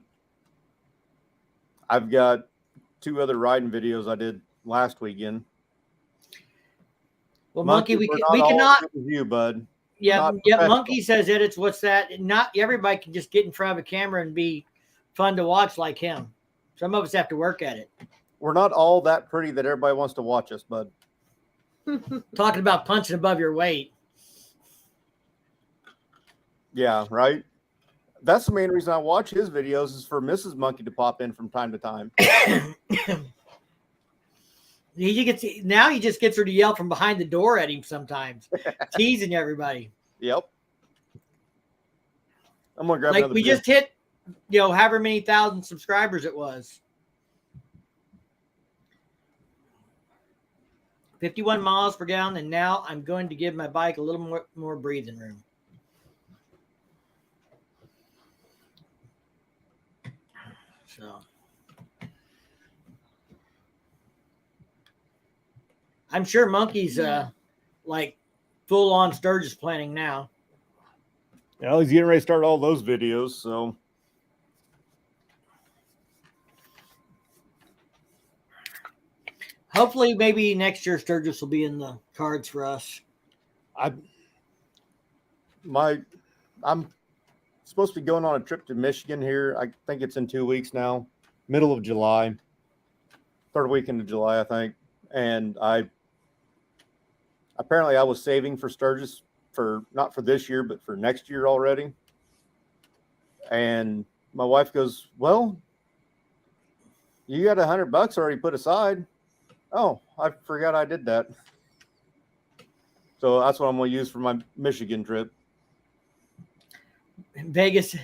I've got 2 other riding videos I did last weekend. Well, Monkey, we cannot. You, bud. Yeah, Monkey says that it's what's that? Not everybody can just get in front of a camera and be fun to watch like him. Some of us have to work at it. We're not all that pretty that everybody wants to watch us, bud. Talking about punching above your weight. Yeah, right. That's the main reason I watch his videos, is for Mrs. Monkey to pop in from time to time. He just gets her to yell from behind the door at him sometimes, teasing everybody. Yep. I'm gonna grab like another we beer. just hit, however many thousand subscribers it was. 51 miles per gallon, and now I'm going to give my bike a little more breathing room. So I'm sure Monkey's like full on Sturgis planning now. Well, he's getting ready to start all those videos, so hopefully maybe next year Sturgis will be in the cards for us. I'm supposed to be going on a trip to Michigan here. I think it's in 2 weeks now, middle of July, 3rd weekend of July, I think. And I was saving for Sturgis not for this year, but for next year already. And my wife goes, "Well, you got $100 already put aside." Oh, I forgot I did that. So that's what I'm going to use for my Michigan trip. Vegas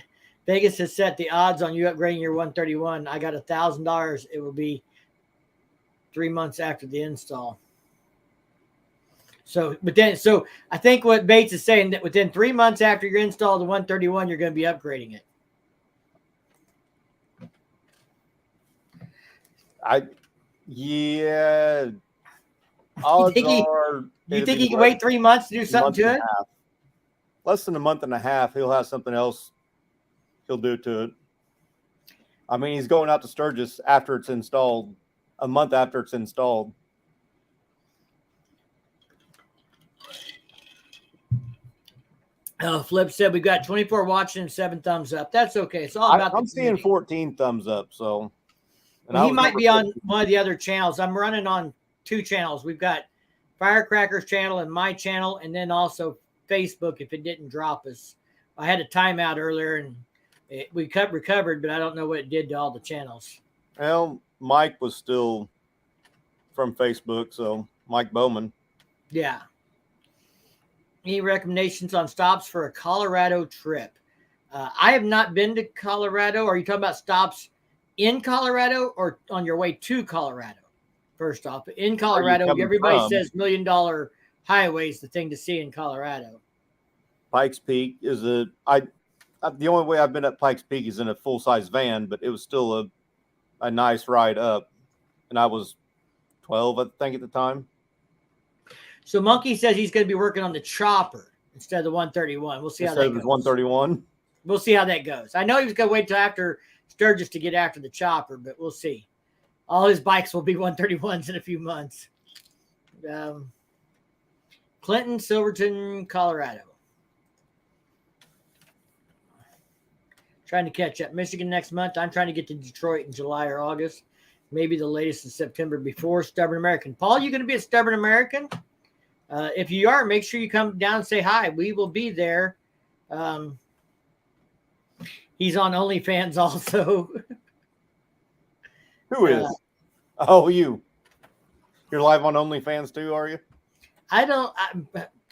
has set the odds on you upgrading your 131. I got $1,000. It will be 3 months after the install. So I think what Bates is saying, that within 3 months after your install the 131, you're going to be upgrading it. Odds you think he can wait 3 months to do something to it? Less than a month and a half, he'll have something else he'll do to it. I mean, he's going out to Sturgis after it's installed, a month after it's installed. Flip said we've got 24 watching and 7 thumbs up. That's okay. It's all about I'm seeing 14 thumbs up. So well, he might be on one of the other channels. I'm running on 2 channels. We've got Firecrackers channel and my channel, and then also Facebook if it didn't drop us. I had a timeout earlier and we recovered, but I don't know what it did to all the channels. Well, Mike was still from Facebook, so Mike Bowman. Yeah. Any recommendations on stops for a Colorado trip? I have not been to Colorado. Are you talking about stops in Colorado or on your way to Colorado? First off, in Colorado, everybody says $1 Million Highway is the thing to see in Colorado. Pikes Peak is The only way I've been up Pikes Peak is in a full-size van, but it was still a nice ride up. And I was 12, I think, at the time. So Monkey says he's going to be working on the chopper instead of the 131. We'll see how Instead that of goes. his 131. We'll see how that goes. I know he was going to wait till after Sturgis to get after the chopper, but we'll see. All his bikes will be 131s in a few months. Clinton, Silverton, Colorado. Trying to catch up. Michigan next month. I'm trying to get to Detroit in July or August. Maybe the latest in September before Stubborn American. Paul, you going to be a Stubborn American? If you are, make sure you come down and say hi. We will be there. He's on OnlyFans also. Who is? Oh, you. You're live on OnlyFans too, are you?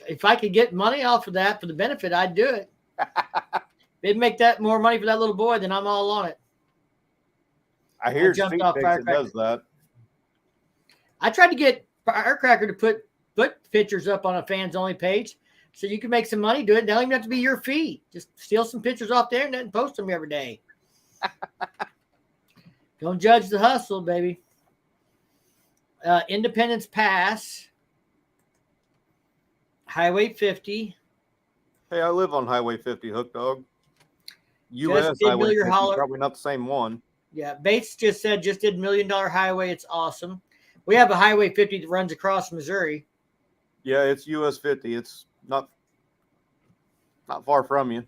If I could get money off of that for the benefit, I'd do it. It'd make that more money for that little boy, then I'm all on it. I hear jumped off it does that. I tried to get Firecracker to put pictures up on a fans only page so you can make some money doing it. They don't even have to be your feed. Just steal some pictures off there and post them every day. Don't judge the hustle, baby. Independence Pass. Highway 50. Hey, I live on Highway 50, Hook Dog. U.S. did Highway 50, Holler. probably not the same one. Yeah, Bates just said just did $1 Million Highway. It's awesome. We have a Highway 50 that runs across Missouri. Yeah, it's US 50. It's not far from you.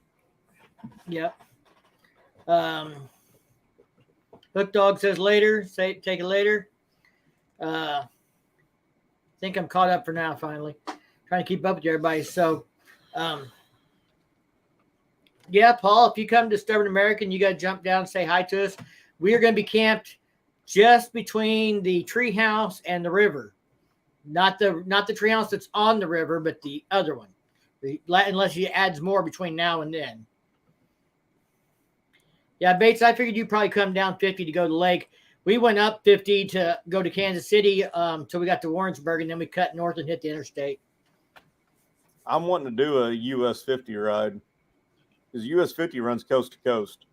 Yep. Hook Dog says later. Take it later. I think I'm caught up for now, finally. Trying to keep up with you, everybody. So, yeah, Paul, if you come to Stubborn American, you got to jump down and say hi to us. We are going to be camped just between the treehouse and the river. Not the treehouse that's on the river, but the other one. Unless he adds more between now and then. Yeah, Bates, I figured you'd probably come down 50 to go to the lake. We went up 50 to go to Kansas City till we got to Warrensburg, and then we cut north and hit the interstate. I'm wanting to do a US 50 ride because US 50 runs coast to coast.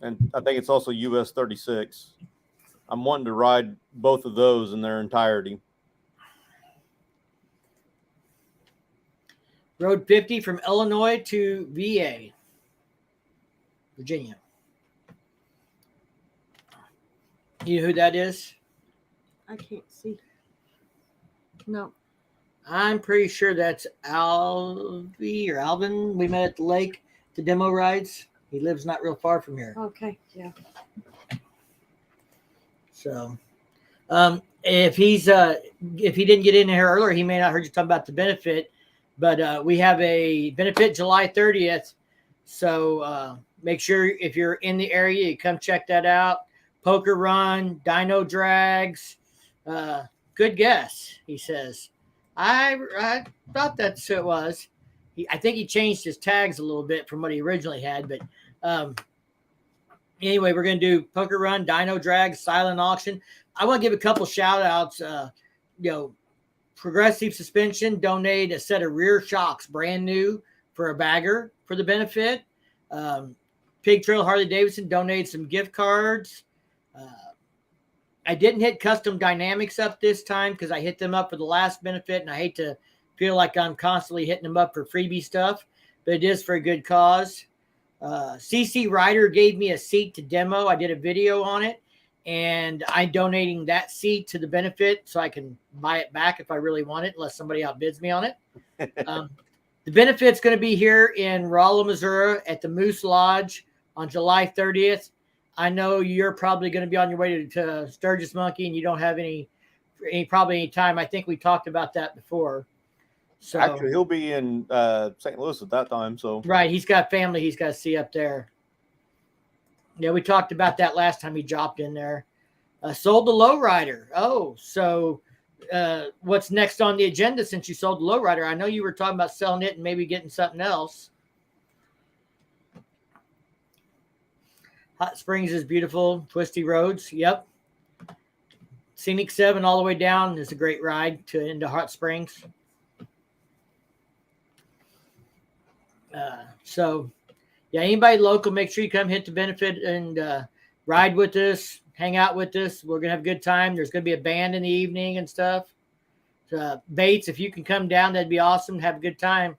And I think it's also US 36. I'm wanting to ride both of those in their entirety. Road 50 from Illinois to VA, Virginia. You know who that is? I can't see. No. I'm pretty sure that's Alvy or Alvin. We met at the lake, the demo rides. He lives not real far from here. Okay. Yeah. So, if he didn't get in here earlier, he may not have heard you talk about the benefit. But we have a benefit July 30th. So make sure if you're in the area, you come check that out. Poker Run, Dino Drags. Good guess, he says. I thought that's who it was. I think he changed his tags a little bit from what he originally had. But anyway, we're going to do Poker Run, Dino Drags, Silent Auction. I want to give a couple shout outs. Progressive Suspension donated a set of rear shocks, brand new, for a bagger for the benefit. Pig Trail Harley Davidson donated some gift cards. I didn't hit Custom Dynamics up this time because I hit them up for the last benefit, and I hate to feel like I'm constantly hitting them up for freebie stuff, but it is for a good cause. CC Ryder gave me a seat to demo. I did a video on it, and I'm donating that seat to the benefit so I can buy it back if I really want it, unless somebody outbids me on it. The benefit's going to be here in Rolla, Missouri at the Moose Lodge on July 30th. I know you're probably going to be on your way to Sturgis Monkey, and you don't have any time. I think we talked about that before. So actually, he'll be in St. Louis at that time. So right, he's got family he's got to see up there. Yeah, we talked about that last time he dropped in there. Sold the lowrider. Oh, so what's next on the agenda since you sold the lowrider? I know you were talking about selling it and maybe getting something else. Hot Springs is beautiful. Twisty roads. Yep. Scenic 7 all the way down is a great ride into Hot Springs. So, yeah, anybody local, make sure you come hit the benefit and ride with us, hang out with us. We're gonna have a good time. There's gonna be a band in the evening and stuff. Bates, if you can come down, that'd be awesome. Have a good time.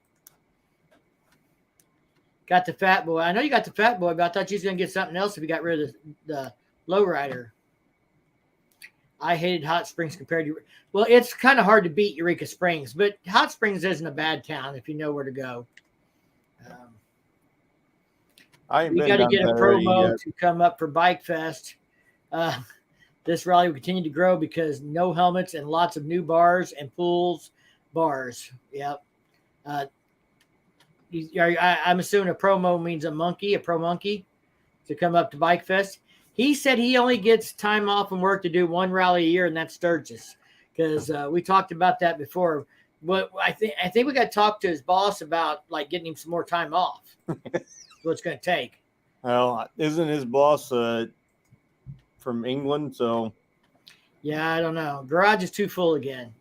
Got the fat boy. I know you got the fat boy, but I thought you was gonna get something else if you got rid of the lowrider. I hated Hot Springs compared to. Well, it's kind of hard to beat Eureka Springs, but Hot Springs isn't a bad town if you know where to go. I ain't We been got to down get a that area promo yet. to come up for Bike Fest. This rally will continue to grow because no helmets and lots of new bars and pools, bars. Yep. I'm assuming a promo means a pro monkey to come up to Bike Fest. He said he only gets time off from work to do one rally a year, and that's Sturgis, because we talked about that before. But I think we got to talk to his boss about like getting him some more time off. What it's going to take. Well, isn't his boss from England? So yeah, I don't know. Garage is too full again.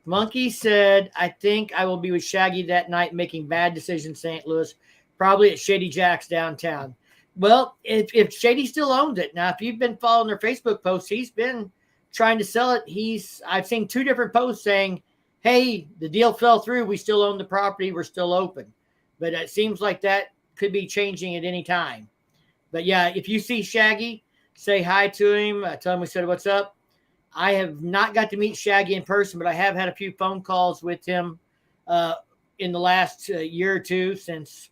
Monkey said, I think I will be with Shaggy that night making bad decisions in St. Louis, probably at Shady Jack's downtown. Well, if Shady still owns it. Now, if you've been following their Facebook posts, he's been trying to sell it. I've seen 2 different posts saying, hey, the deal fell through. We still own the property. We're still open. But it seems like that could be changing at any time. But yeah, if you see Shaggy, say hi to him. Tell him we said what's up. I have not got to meet Shaggy in person, but I have had a few phone calls with him in the last year or two since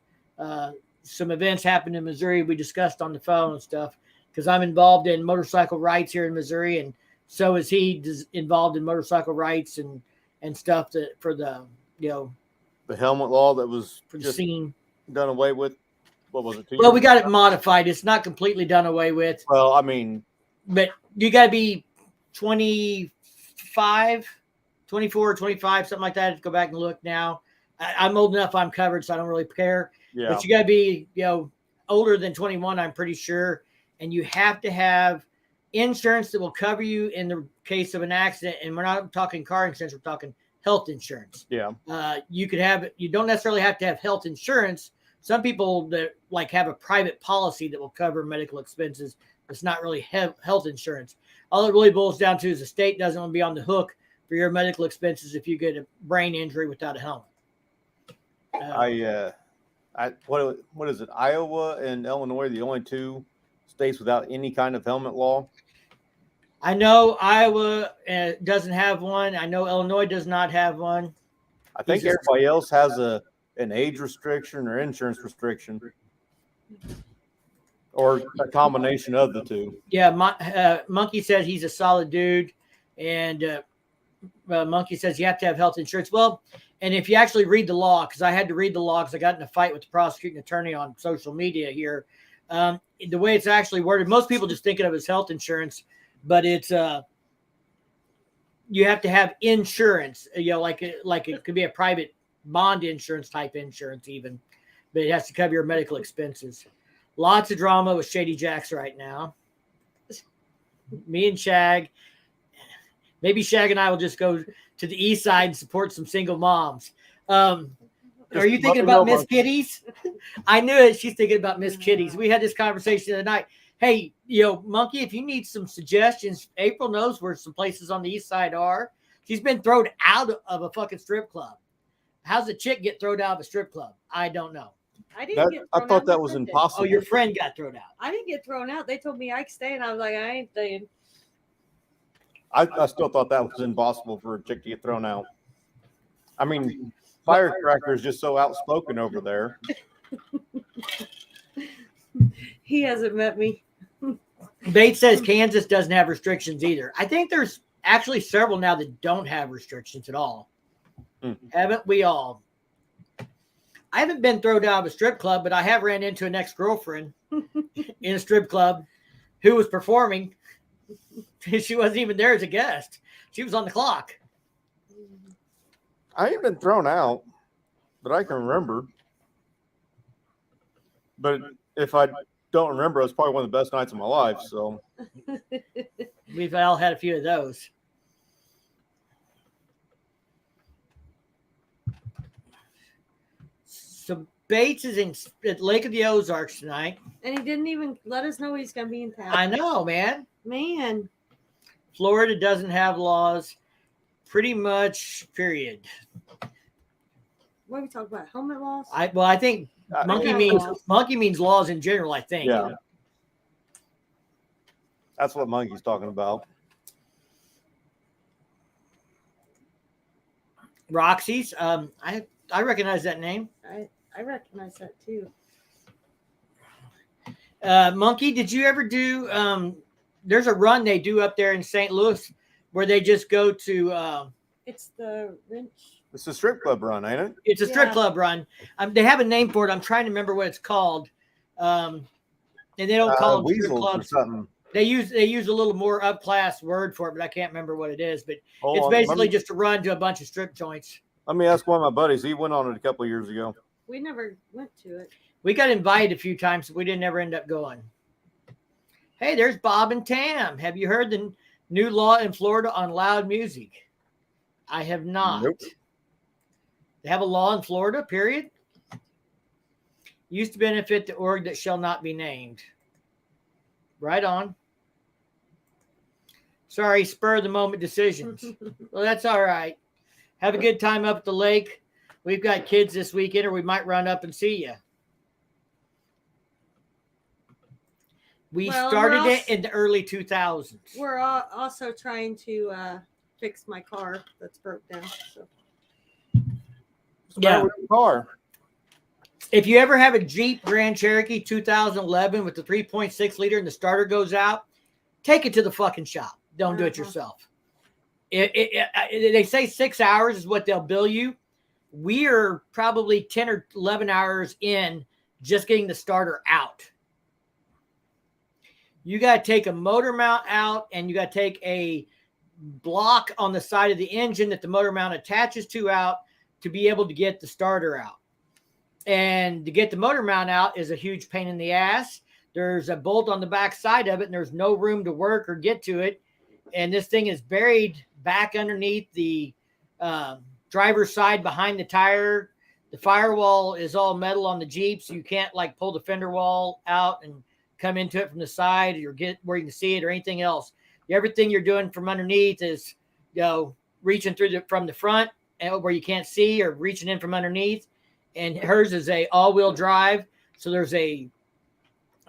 some events happened in Missouri. We discussed on the phone and stuff because I'm involved in motorcycle rights here in Missouri, and so is he involved in motorcycle rights and stuff for the the helmet law that was for the just scene done away with. What was it? Well, we got it modified. It's not completely done away with. Well, I mean, but you got to be 25, 24, 25, something like that. Go back and look now. I'm old enough. I'm covered, so I don't really care. yeah. But you got to be, older than 21, I'm pretty sure. And you have to have insurance that will cover you in the case of an accident. And we're not talking car insurance. We're talking health insurance. Yeah. You don't necessarily have to have health insurance. Some people that have a private policy that will cover medical expenses. It's not really health insurance. All it really boils down to is the state doesn't want to be on the hook for your medical expenses if you get a brain injury without a helmet. What is it? Iowa and Illinois, the only 2 states without any kind of helmet law. I know Iowa doesn't have one. I know Illinois does not have one. I think everybody else has an age restriction or insurance restriction, or a combination of the 2. Yeah, Monkey says he's a solid dude, and Monkey says you have to have health insurance. Well, and if you actually read the law, because I had to read the law because I got in a fight with the prosecuting attorney on social media here. The way it's actually worded, most people just think of it as health insurance, but it's you have to have insurance. Like it could be a private bond insurance type insurance even, but it has to cover your medical expenses. Lots of drama with Shady Jacks right now. Me and Shag. Maybe Shag and I will just go to the east side and support some single moms. Are you thinking about Miss Kitties? I knew it. She's thinking about Miss Kitties. We had this conversation the other night. Hey, Monkey, if you need some suggestions, April knows where some places on the east side are. She's been thrown out of a fucking strip club. How's a chick get thrown out of a strip club? I don't know. I didn't get thrown I thought out. that was impossible. Oh, your friend got thrown out. I didn't get thrown out. They told me I could stay, and I was like, I ain't staying. I still thought that was impossible for a chick to get thrown out. I mean, Firecracker is just so outspoken over there. He hasn't met me. Bates says Kansas doesn't have restrictions either. I think there's actually several now that don't have restrictions at all. Haven't we all? I haven't been thrown out of a strip club, but I have ran into an ex-girlfriend in a strip club who was performing. She wasn't even there as a guest. She was on the clock. I ain't been thrown out, but I can remember. But if I don't remember, it was probably one of the best nights of my life. So we've all had a few of those. So Bates is at Lake of the Ozarks tonight. And he didn't even let us know he's going to be in town. I know, man. Man. Florida doesn't have laws, pretty much, period. What are we talking about? Helmet laws? I think monkey means laws in general, I think. Yeah. That's what monkey's talking about. Roxy's. I recognize that name. I recognize that too. Monkey, did you ever do there's a run they do up there in St. Louis where they just go to it's the wrench. It's a strip club run, ain't it? It's a strip club run. They have a name for it. I'm trying to remember what it's called. And they don't call them strip clubs. Or something. They use a little more upclass word for it, but I can't remember what it is. But it's basically just a run to a bunch of strip joints. Let me ask one of my buddies. He went on it a couple of years ago. We never went to it. We got invited a few times, but we didn't ever end up going. Hey, there's Bob and Tam. Have you heard the new law in Florida on loud music? I have not. Nope. They have a law in Florida, period. Used to benefit the org that shall not be named. Right on. Sorry, spur of the moment decisions. Well, that's all right. Have a good time up at the lake. We've got kids this weekend, or we might run up and see you. We started it in the early 2000s. We're also trying to fix my car that's broke down. So. Yeah. Car. If you ever have a Jeep Grand Cherokee 2011 with the 3.6 liter and the starter goes out, take it to the fucking shop. Don't do it yourself. They say 6 hours is what they'll bill you. We are probably 10 or 11 hours in just getting the starter out. You got to take a motor mount out, and you got to take a block on the side of the engine that the motor mount attaches to out to be able to get the starter out. And to get the motor mount out is a huge pain in the ass. There's a bolt on the back side of it, and there's no room to work or get to it. And this thing is buried back underneath the driver's side behind the tire. The firewall is all metal on the Jeep, so you can't like pull the fender wall out and come into it from the side or get where you can see it or anything else. Everything you're doing from underneath is, reaching through from the front where you can't see, or reaching in from underneath. And hers is a all-wheel drive, so there's a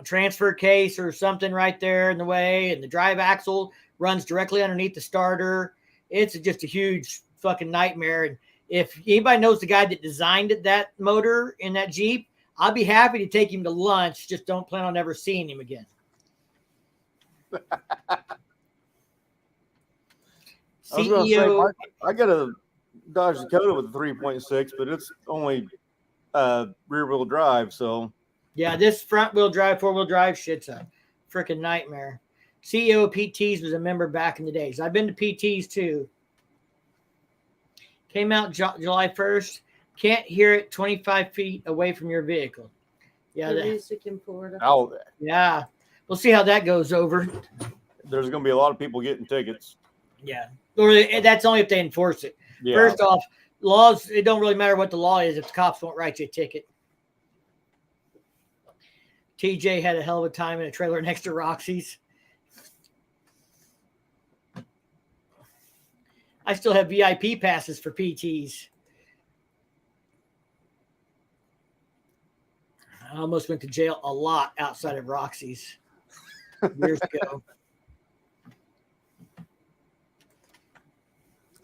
transfer case or something right there in the way, and the drive axle runs directly underneath the starter. It's just a huge fucking nightmare. And if anybody knows the guy that designed that motor in that Jeep, I'll be happy to take him to lunch. Just don't plan on ever seeing him again. CEO. I got a Dodge Dakota with a 3.6, but it's only rear-wheel drive, so. Yeah, this front-wheel drive, four-wheel drive shit's a freaking nightmare. CEO of PTs was a member back in the days. I've been to PTs too. Came out July 1st. Can't hear it 25 feet away from your vehicle. Yeah, the music in Florida. Oh, yeah. We'll see how that goes over. There's going to be a lot of people getting tickets. Yeah, or that's only if they enforce it. Yeah. First off, laws, it don't really matter what the law is if the cops won't write you a ticket. TJ had a hell of a time in a trailer next to Roxy's. I still have VIP passes for PTs. I almost went to jail a lot outside of Roxy's years ago.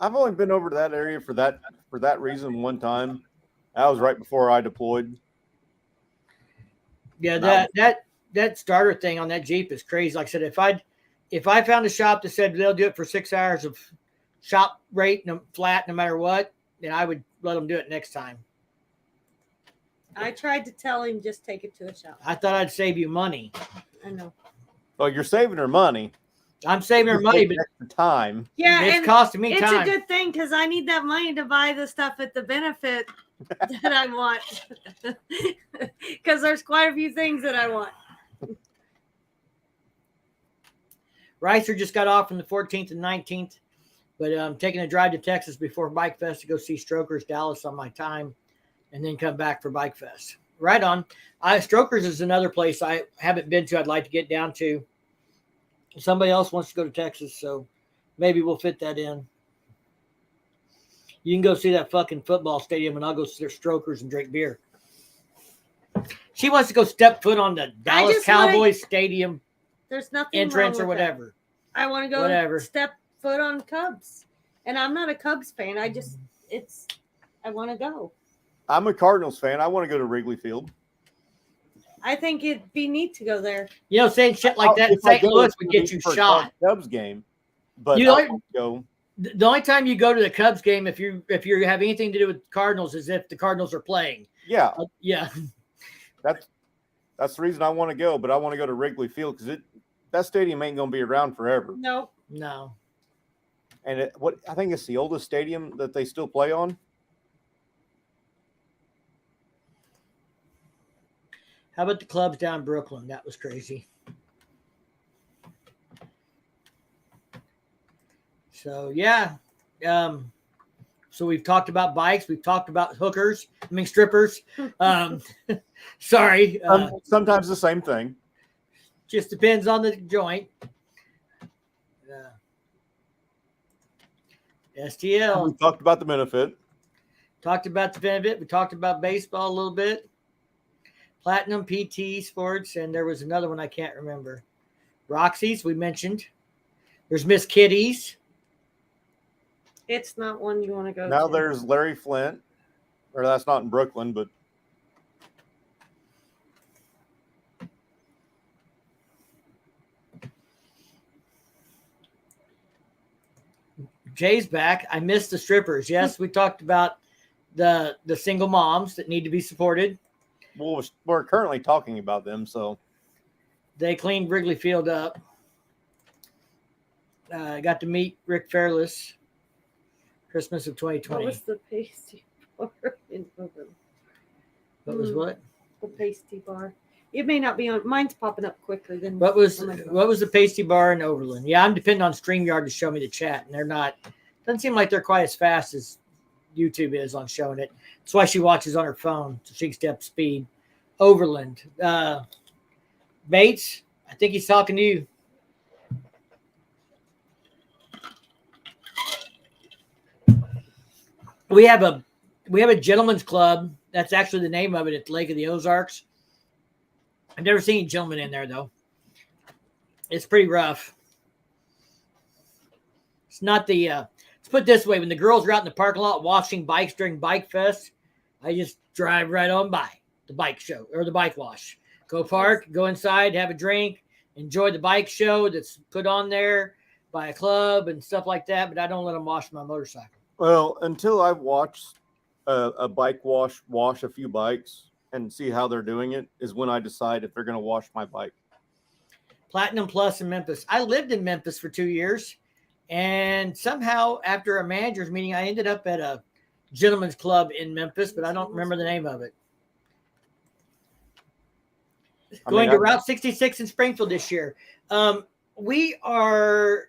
I've only been over to that area for that reason one time. That was right before I deployed. Yeah, that starter thing on that Jeep is crazy. Like I said, if I found a shop that said they'll do it for 6 hours of shop rate flat no matter what, then I would let them do it next time. I tried to tell him just take it to a shop. I thought I'd save you money. I know. Well, you're saving her money. I'm saving her money, but extra time. Yeah, it's costing me time. It's a good thing because I need that money to buy the stuff at the benefit that I want. Because there's quite a few things that I want. Ricer just got off from the 14th and 19th, but I'm taking a drive to Texas before Bike Fest to go see Strokers Dallas on my time, and then come back for Bike Fest. Right on. Strokers is another place I haven't been to. I'd like to get down to. Somebody else wants to go to Texas, so maybe we'll fit that in. You can go see that fucking football stadium, and I'll go see their Strokers and drink beer. She wants to go step foot on the Dallas Cowboys stadium There's nothing entrance wrong or with that. whatever. I want to go step foot on Cubs, and I'm not a Cubs fan. I want to go. I'm a Cardinals fan. I want to go to Wrigley Field. I think it'd be neat to go there. You know, saying shit like that in St. Louis would get you shot. Cubs game, but go. The only time you go to the Cubs game if you have anything to do with Cardinals is if the Cardinals are playing. Yeah, yeah. That's the reason I want to go. But I want to go to Wrigley Field because that stadium ain't going to be around forever. No. And I think it's the oldest stadium that they still play on. How about the clubs down in Brooklyn? That was crazy. So, yeah. So we've talked about bikes. We've talked about strippers. Sorry. Sometimes the same thing. Just depends on the joint. STL. We talked about the benefit. We talked about baseball a little bit. Platinum, PT, Sports, and there was another one I can't remember. Roxy's, we mentioned. There's Miss Kitty's. It's not one you want to go now to. There's Larry Flint. Or that's not in Brooklyn, but Jay's back. I missed the strippers. Yes, we talked about the single moms that need to be supported. Well, we're currently talking about them, so they cleaned Wrigley Field up. I got to meet Rick Fairless. Christmas of 2020. What was the pasty bar in Oakland? What was what? The pasty bar. It may not be on. Mine's popping up quicker than. What was the pasty bar in Overland? Yeah, I'm depending on StreamYard to show me the chat, and they're not. Doesn't seem like they're quite as fast as YouTube is on showing it. That's why she watches on her phone so she can stay up to speed. Overland, Bates. I think he's talking to you. We have a gentleman's club. That's actually the name of it at Lake of the Ozarks. I've never seen a gentleman in there, though. It's pretty rough. It's not the let's put it this way. When the girls are out in the parking lot washing bikes during Bike Fest, I just drive right on by the bike show or the bike wash. Go park, go inside, have a drink, enjoy the bike show that's put on there by a club and stuff like that, but I don't let them wash my motorcycle. Well, until I've watched a bike wash a few bikes and see how they're doing it is when I decide if they're going to wash my bike. Platinum Plus in Memphis. I lived in Memphis for 2 years, and somehow after a manager's meeting, I ended up at a gentleman's club in Memphis, but I don't remember the name of it. Going to Route 66 in Springfield this year. We are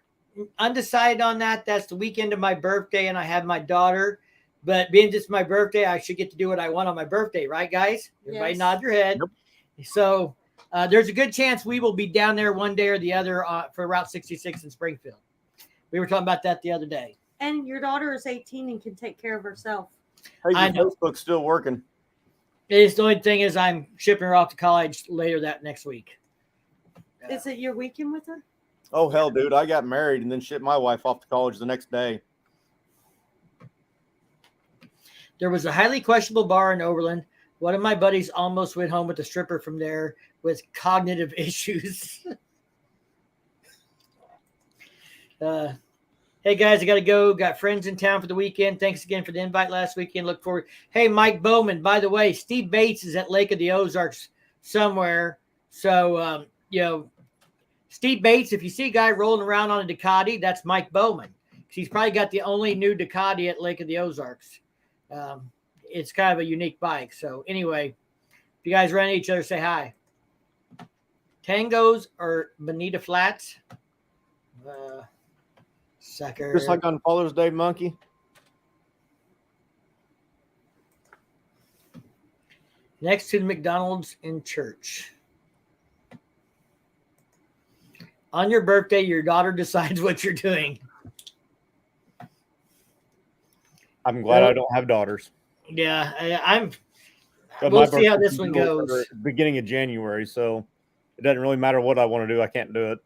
undecided on that. That's the weekend of my birthday, and I have my daughter. But being just my birthday, I should get to do what I want on my birthday, right, guys? Everybody nod your head. Yep. So there's a good chance we will be down there one day or the other for Route 66 in Springfield. We were talking about that the other day. And your daughter is 18 and can take care of herself. Hey, your Facebook's still working. The only thing is I'm shipping her off to college later that next week. Is it your weekend with her? Oh, hell, dude. I got married and then shipped my wife off to college the next day. There was a highly questionable bar in Overland. One of my buddies almost went home with a stripper from there with cognitive issues. Hey, guys, I got to go. Got friends in town for the weekend. Thanks again for the invite last weekend. Look forward. Hey, Mike Bowman, by the way, Steve Bates is at Lake of the Ozarks somewhere. So, Steve Bates, if you see a guy rolling around on a Ducati, that's Mike Bowman. He's probably got the only new Ducati at Lake of the Ozarks. It's kind of a unique bike. So anyway, if you guys run into each other, say hi. Tangos or Bonita Flats? Sucker. Just like on Father's Day, monkey. Next to the McDonald's in church. On your birthday, your daughter decides what you're doing. I'm glad I don't have daughters. Yeah, I'm. But We'll my see how birthday's this one in the goes. beginning of January, so it doesn't really matter what I want to do. I can't do it.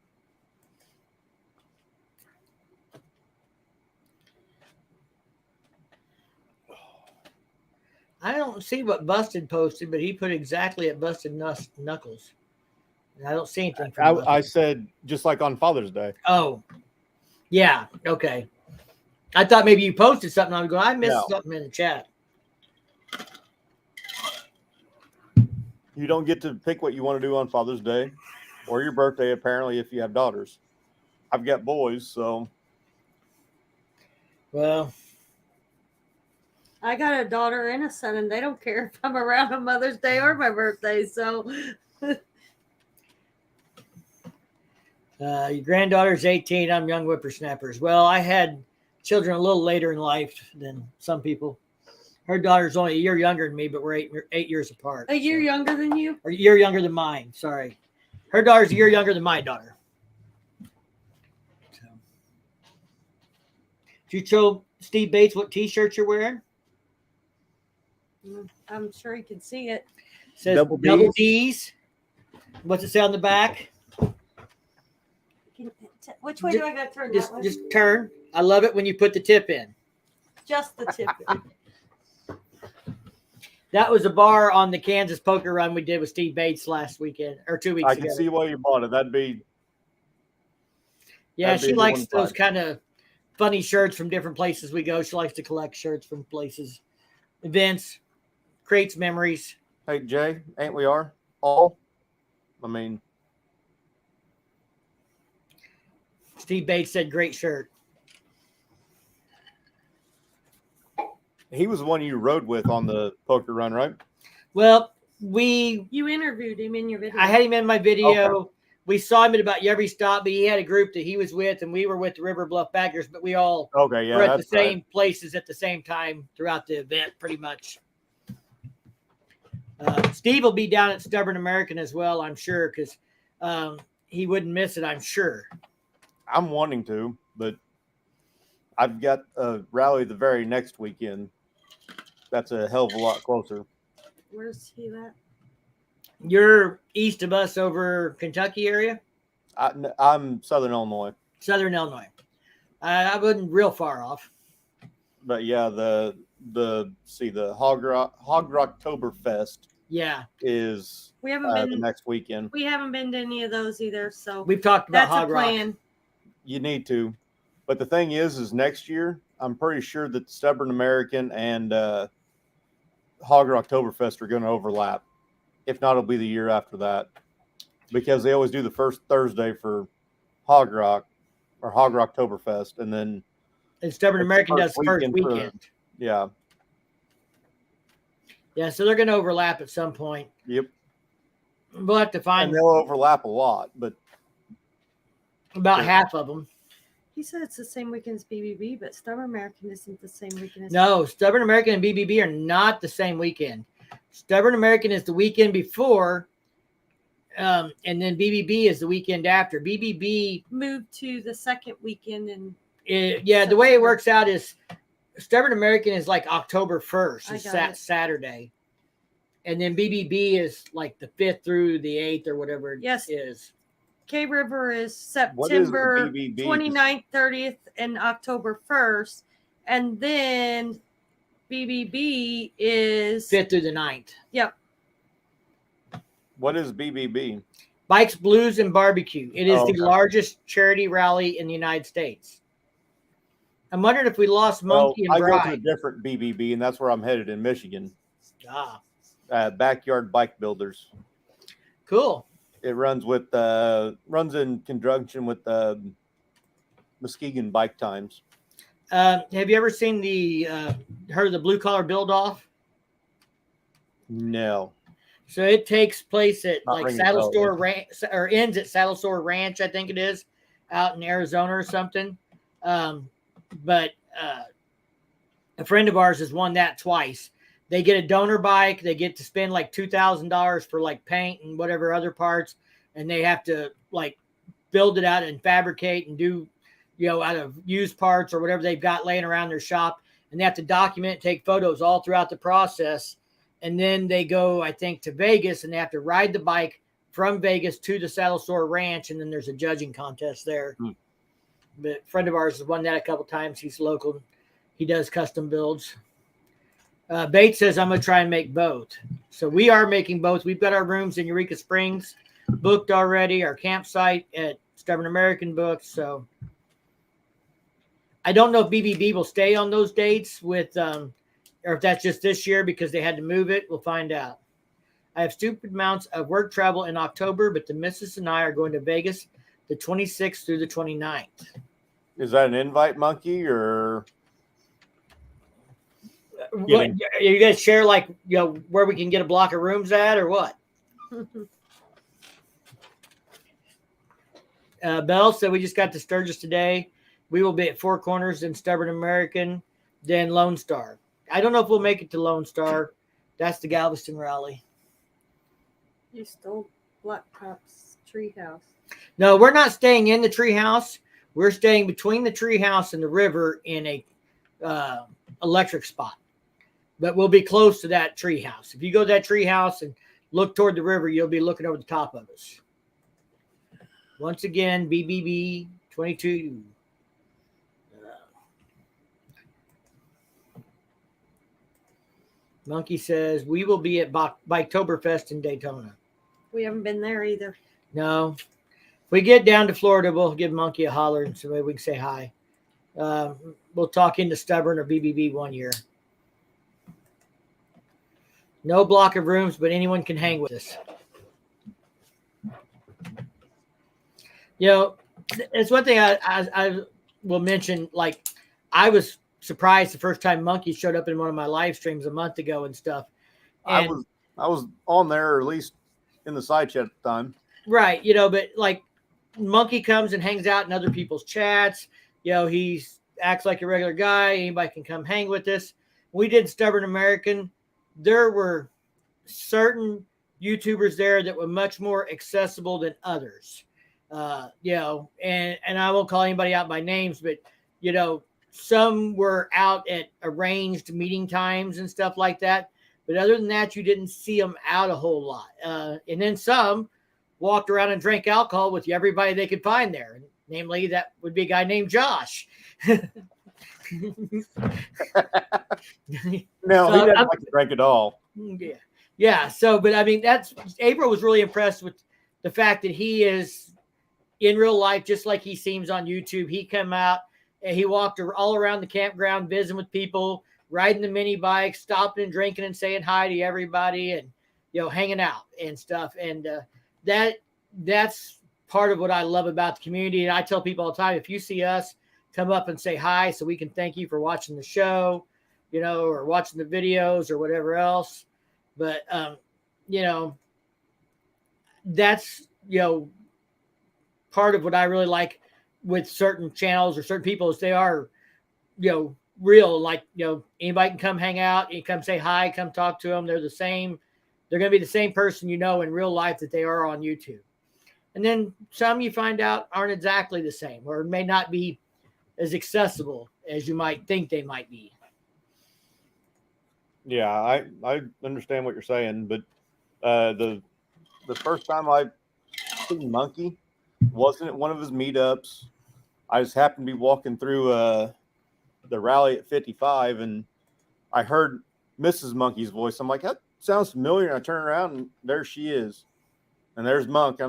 I don't see what Busted posted, but he put exactly at Busted Knuckles. And I don't see anything from Busted. I said just like on Father's Day. Oh, yeah. Okay. I thought maybe you posted something. I was going, I missed something in the chat. You don't get to pick what you want to do on Father's Day or your birthday, apparently, if you have daughters. I've got boys, so. Well, I got a daughter and a son, and they don't care if I'm around on Mother's Day or my birthday. So, your granddaughter's 18. I'm young whippersnappers. Well, I had children a little later in life than some people. Her daughter's only a year younger than me, but we're 8 years apart. a year younger than you? Or a year younger than mine. Sorry. Her daughter's a year younger than my daughter. So. Did you show Steve Bates what t-shirt you're wearing? I'm sure you can see it. Says Double D's. What's it say on the back? Which way do I got to turn? Just turn. I love it when you put the tip in. Just the tip. That was a bar on the Kansas poker run we did with Steve Bates last weekend or 2 weeks ago. I can see why you bought it. That'd be. Yeah, she likes those kind of funny shirts from different places we go. She likes to collect shirts from places, events, creates memories. Hey, Jay, ain't we all? I mean. Steve Bates said, great shirt. He was the one you rode with on the poker run, right? Well, you interviewed him in your video. I had him in my video. Okay. We saw him at about every stop, but he had a group that he was with, and we were with the River Bluff Backers, but we all were at the same places at the same time throughout the event, pretty much. Steve will be down at Stubborn American as well, I'm sure, because he wouldn't miss it, I'm sure. I'm wanting to, but I've got a rally the very next weekend. That's a hell of a lot closer. Where's he at? You're east of us over Kentucky area? I'm Southern Illinois. Southern Illinois. I wasn't real far off. But yeah, the Hog Rocktoberfest. Yeah, is we haven't been the next weekend. We haven't been to any of those either. So we've talked about that's Hog a plan. Rock. You need to, but the thing is next year I'm pretty sure that Stubborn American and Hog Rocktoberfest are going to overlap. If not, it'll be the year after that, because they always do the first Thursday for Hog Rock or Hog Rocktoberfest, and then Stubborn American does first weekend. Yeah. Yeah, so they're going to overlap at some point. Yep. We'll have to find. And they'll overlap a lot, but about half of them. He said it's the same weekend as BBB, but Stubborn American isn't the same weekend as. No, Stubborn American and BBB are not the same weekend. Stubborn American is the weekend before, and then BBB is the weekend after. BBB moved to the second weekend, and the way it works out is Stubborn American is like October 1st, it's Saturday, and then BBB is like the 5th through the 8th or whatever it is. K River is September 29th, 30th, and October 1st, and then BBB is 5th through the 9th. Yep. What is BBB? Bikes, Blues, and Barbecue. It is the largest charity rally in the United States. I'm wondering if we lost Monkey and Bride. I go to a different BBB, and that's where I'm headed in Michigan. Ah. Backyard Bike Builders. Cool. It runs in conjunction with Muskegon Bike Times. Have you ever seen heard of the Blue Collar Build Off? No. So it takes place at Saddle Store Ranch, or ends at Saddle Store Ranch, I think it is, out in Arizona or something. But a friend of ours has won that twice. they get a donor bike. They get to spend like $2,000 for like paint and whatever other parts, and they have to like build it out and fabricate and do, out of used parts or whatever they've got laying around their shop, and they have to document, take photos all throughout the process. And then they go, I think, to Vegas, and they have to ride the bike from Vegas to the Saddle Store Ranch, and then there's a judging contest there. But a friend of ours has won that a couple times. He's local. He does custom builds. Bates says, I'm going to try and make both. So we are making both. We've got our rooms in Eureka Springs booked already, our campsite at Stubborn American booked. So I don't know if BBB will stay on those dates with, or if that's just this year because they had to move it. We'll find out. I have stupid amounts of work travel in October, but the missus and I are going to Vegas the 26th through the 29th. Is that an invite monkey or? What, you guys share like, where we can get a block of rooms at or what? Bell said we just got to Sturgis today. We will be at Four Corners, then Stubborn American, then Lone Star. I don't know if we'll make it to Lone Star. That's the Galveston rally. You stole Blacktop's treehouse. No, we're not staying in the treehouse. We're staying between the treehouse and the river in a electric spot. But we'll be close to that treehouse. If you go to that treehouse and look toward the river, you'll be looking over the top of us. Once again, BBB 22. Monkey says, we will be at Biketoberfest in Daytona. We haven't been there either. No. If we get down to Florida, we'll give Monkey a holler and so maybe we can say hi. We'll talk into Stubborn or BBB one year. No block of rooms, but anyone can hang with us. It's one thing I will mention. Like, I was surprised the first time Monkey showed up in one of my live streams a month ago and stuff. And I was on there, or at least in the side chat at the time. Right. But like Monkey comes and hangs out in other people's chats. He acts like a regular guy. Anybody can come hang with us. We did Stubborn American. There were certain YouTubers there that were much more accessible than others. And I won't call anybody out by names, but, some were out at arranged meeting times and stuff like that. But other than that, you didn't see them out a whole lot. And then some walked around and drank alcohol with everybody they could find there. Namely, that would be a guy named Josh. No, he doesn't like to drink at all. Yeah. Yeah. So, but I mean, April was really impressed with the fact that he is in real life, just like he seems on YouTube. He come out and he walked all around the campground, visiting with people, riding the mini bikes, stopping and drinking and saying hi to everybody and, hanging out and stuff. And that's part of what I love about the community. And I tell people all the time, if you see us, come up and say hi so we can thank you for watching the show, or watching the videos or whatever else. But, that's, part of what I really like with certain channels or certain people is they are, real, like, anybody can come hang out and come say hi, come talk to them. They're the same. They're going to be the same person, in real life that they are on YouTube. And then some you find out aren't exactly the same or may not be as accessible as you might think they might be. Yeah, I understand what you're saying, but the first time I seen Monkey wasn't at one of his meetups. I just happened to be walking through the rally at 55, and I heard Mrs. Monkey's voice. I'm like, that sounds familiar. And I turn around, and there she is. And there's Monk.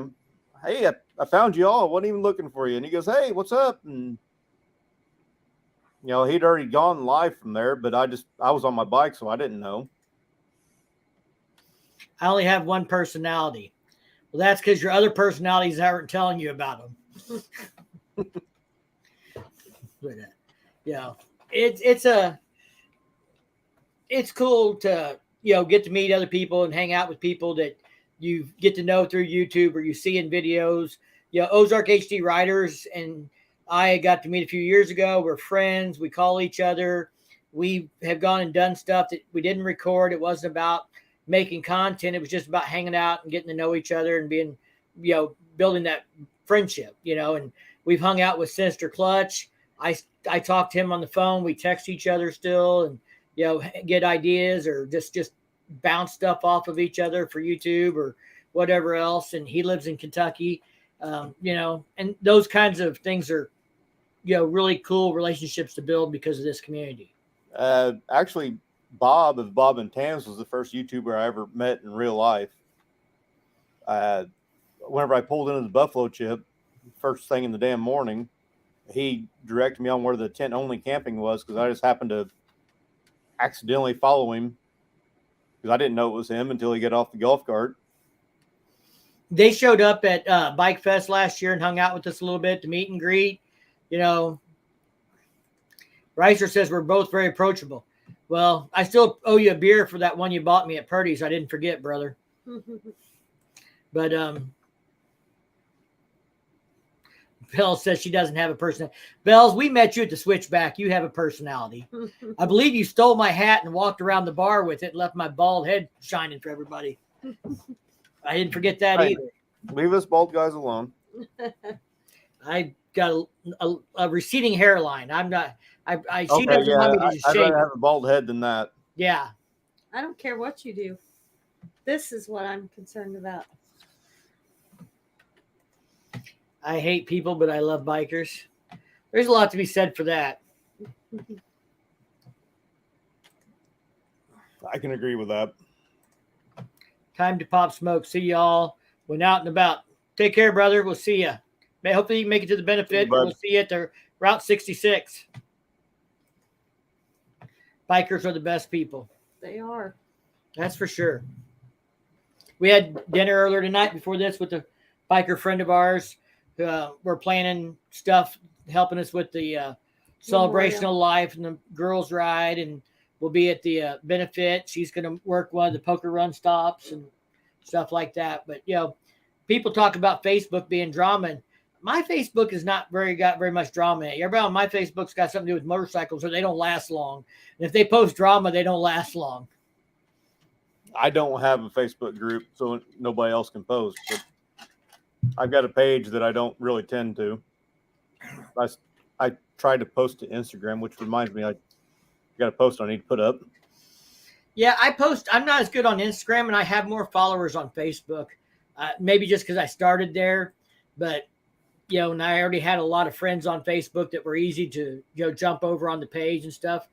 Hey, I found you all. I wasn't even looking for you. And he goes, hey, what's up? And he'd already gone live from there, but I was on my bike, so I didn't know. I only have one personality. Well, that's because your other personalities aren't telling you about them. But, it's cool to, get to meet other people and hang out with people that you get to know through YouTube or you see in videos. Ozark HD Riders and I got to meet a few years ago. We're friends. We call each other. we have gone and done stuff that we didn't record. It wasn't about making content. It was just about hanging out and getting to know each other and being, building that friendship, and we've hung out with Sinister Clutch. I talked to him on the phone. We text each other still and, get ideas or just bounce stuff off of each other for YouTube or whatever else. And he lives in Kentucky, and those kinds of things are, really cool relationships to build because of this community. Actually, Bob of Bob and Tams was the first YouTuber I ever met in real life. Whenever I pulled into the Buffalo Chip, first thing in the damn morning, he directed me on where the tent only camping was because I just happened to accidentally follow him because I didn't know it was him until he got off the golf cart. They showed up at Bike Fest last year and hung out with us a little bit to meet and greet. Reiser says we're both very approachable. Well, I still owe you a beer for that one you bought me at Purdy's. I didn't forget, brother. But Bells says she doesn't have a personality. Bells, we met you at the Switchback. You have a personality. I believe you stole my hat and walked around the bar with it and left my bald head shining for everybody. I didn't forget that either. Leave us bald guys alone. I got a receding hairline. I'm not. She Okay, doesn't want me to just I'd shave. rather have a bald head than that. Yeah. I don't care what you do. This is what I'm concerned about. I hate people, but I love bikers. There's a lot to be said for that. I can agree with that. Time to pop smoke. See y'all when out and about. Take care, brother. We'll see you. Hopefully you make it to the benefit. We'll see you at the Route 66. Bikers are the best people. They are. That's for sure. We had dinner earlier tonight before this with a biker friend of ours. We're planning stuff, helping us with the celebration of life and the girls' ride, and we'll be at the benefit. She's going to work one of the poker run stops and stuff like that. But people talk about Facebook being drama. And my Facebook has not got very much drama in it. Everybody on my Facebook's got something to do with motorcycles, so they don't last long. And if they post drama, they don't last long. I don't have a Facebook group, so nobody else can post. But I've got a page that I don't really tend to. I tried to post to Instagram, which reminds me, I got a post I need to put up. Yeah, I post. I'm not as good on Instagram, and I have more followers on Facebook. Maybe just because I started there, but and I already had a lot of friends on Facebook that were easy to jump over on the page and stuff.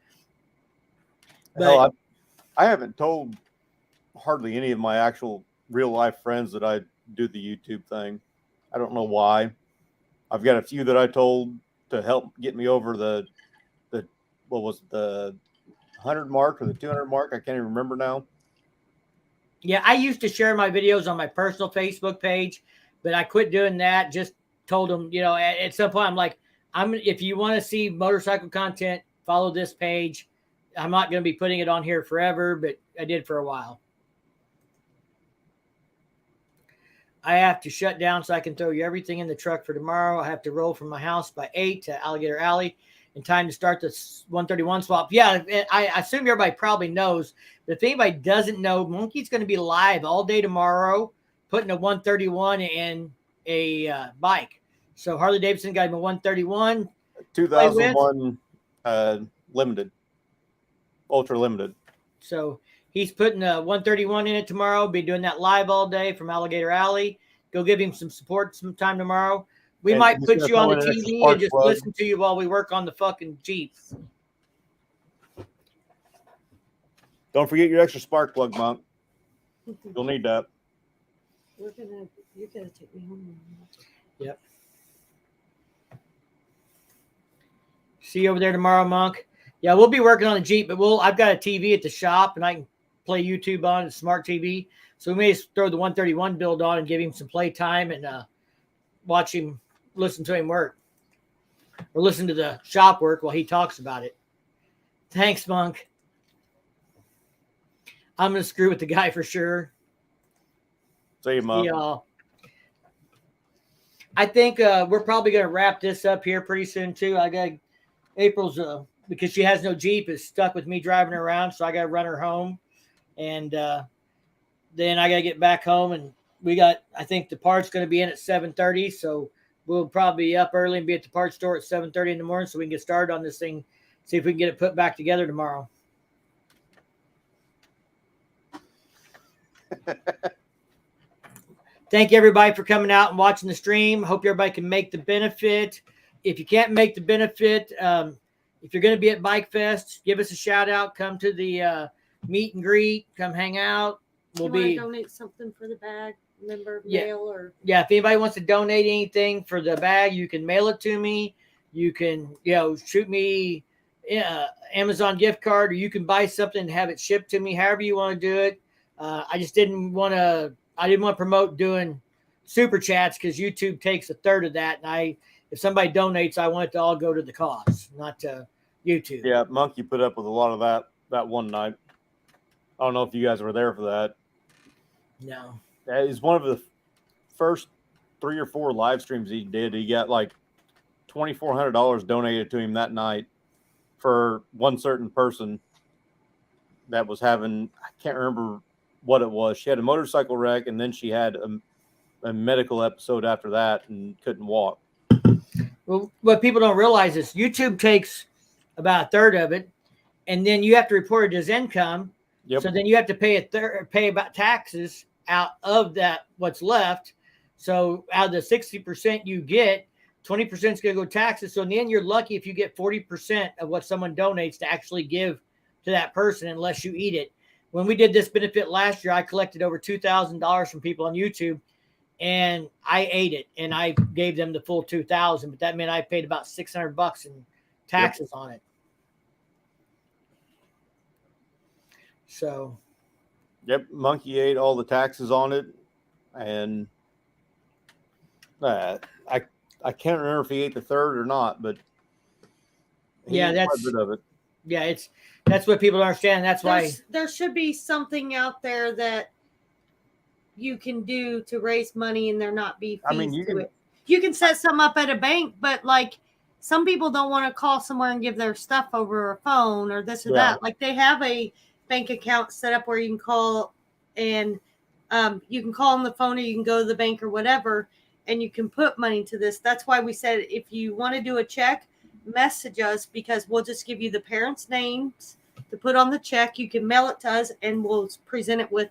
But hell, I haven't told hardly any of my actual real life friends that I do the YouTube thing. I don't know why. I've got a few that I told to help get me over the what was it, the 100 mark or the 200 mark? I can't even remember now. Yeah, I used to share my videos on my personal Facebook page, but I quit doing that. Just told them, at some point, I'm like, if you want to see motorcycle content, follow this page. I'm not going to be putting it on here forever, but I did for a while. I have to shut down so I can throw you everything in the truck for tomorrow. I have to roll from my house by 8 to Alligator Alley in time to start the 131 swap. Yeah, I assume everybody probably knows, but if anybody doesn't know, Monkey's going to be live all day tomorrow, putting a 131 in a bike. So Harley Davidson got him a 131. 2001 limited, ultra limited. So he's putting a 131 in it tomorrow. Be doing that live all day from Alligator Alley. Go give him some support sometime tomorrow. We might put you on the TV and just listen to you while we work on the fucking Jeep. Don't forget your extra spark plug, Monk. You'll need that. You're gonna take me home. Yep. See you over there tomorrow, Monk. Yeah, we'll be working on the Jeep, but I've got a TV at the shop and I can play YouTube on it, smart TV. So we may just throw the 131 build on and give him some play time and watch him, listen to him work. Or listen to the shop work while he talks about it. Thanks, Monk. I'm going to screw with the guy for sure. See you, Monk. See y'all. I think we're probably going to wrap this up here pretty soon, too. I got April's because she has no Jeep, is stuck with me driving her around. So I got to run her home. And then I got to get back home. And I think the part's going to be in at 7:30. So we'll probably be up early and be at the parts store at 7:30 in the morning so we can get started on this thing, see if we can get it put back together tomorrow. Thank you, everybody, for coming out and watching the stream. Hope everybody can make the benefit. If you can't make the benefit, if you're going to be at Bike Fest, give us a shout out. Come to the meet and greet. Come hang out. We'll donate something for the bag. Remember, mail or if anybody wants to donate anything for the bag, you can mail it to me. You can shoot me Amazon gift card, or you can buy something and have it shipped to me. However you want to do it. I just didn't want to promote doing super chats because YouTube takes a third of that. And if somebody donates, I want it to all go to the cause, not to YouTube. Yeah, Monkey put up with a lot of that one night. I don't know if you guys were there for that. No. That is one of the first 3 or 4 live streams he did. He got like $2,400 donated to him that night for one certain person that was having, I can't remember what it was. She had a motorcycle wreck, and then she had a medical episode after that and couldn't walk. Well, what people don't realize is YouTube takes about a third of it, and then you have to report it as income. Yep. So then you have to pay pay about taxes out of that what's left. So out of the 60% you get, 20% is going to go taxes. So in the end, you're lucky if you get 40% of what someone donates to actually give to that person, unless you eat it. When we did this benefit last year, I collected over $2,000 from people on YouTube, and I ate it, and I gave them the full $2,000. But that meant I paid about $600 in taxes on it. So. Yep, Monkey ate all the taxes on it, and I can't remember if he ate the third or not, but that's quite a bit of it. Yeah, that's what people don't understand. That's why there should be something out there that you can do to raise money and there not be fees to it. You can set some up at a bank, but like some people don't want to call somewhere and give their stuff over a phone or this or that. Like they have a bank account set up where you can call and you can call on the phone or you can go to the bank or whatever, and you can put money to this. That's why we said if you want to do a check, message us because we'll just give you the parents' names to put on the check. You can mail it to us and we'll present it with,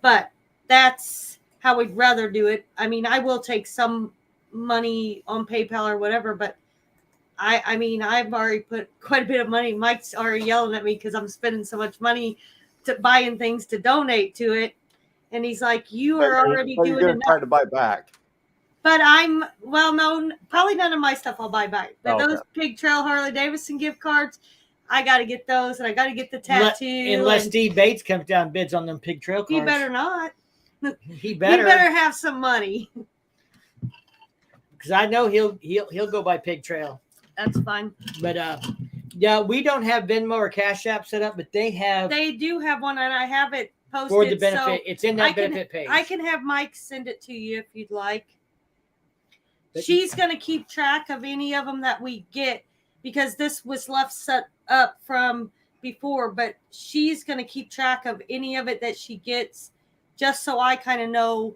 but that's how we'd rather do it. I mean, I will take some money on PayPal or whatever, but I mean, I've already put quite a bit of money. Mike's already yelling at me because I'm spending so much money to buying things to donate to it. And he's like, you are already doing enough. Try to buy back. But no, probably none of my stuff I'll buy back. But those Pig Trail Harley Davidson gift cards, I got to get those, and I got to get the tattoo. Unless Steve Bates comes down and bids on them Pig Trail cards. He better not. He better have some money. Because I know he'll go by Pig Trail. That's fine. But we don't have Venmo or Cash App set up, but they have. They do have one, and I have it posted for the benefit. So it's in that benefit page. I can have Mike send it to you if you'd like. But she's going to keep track of any of them that we get because this was left set up from before, but she's going to keep track of any of it that she gets just so I kind of know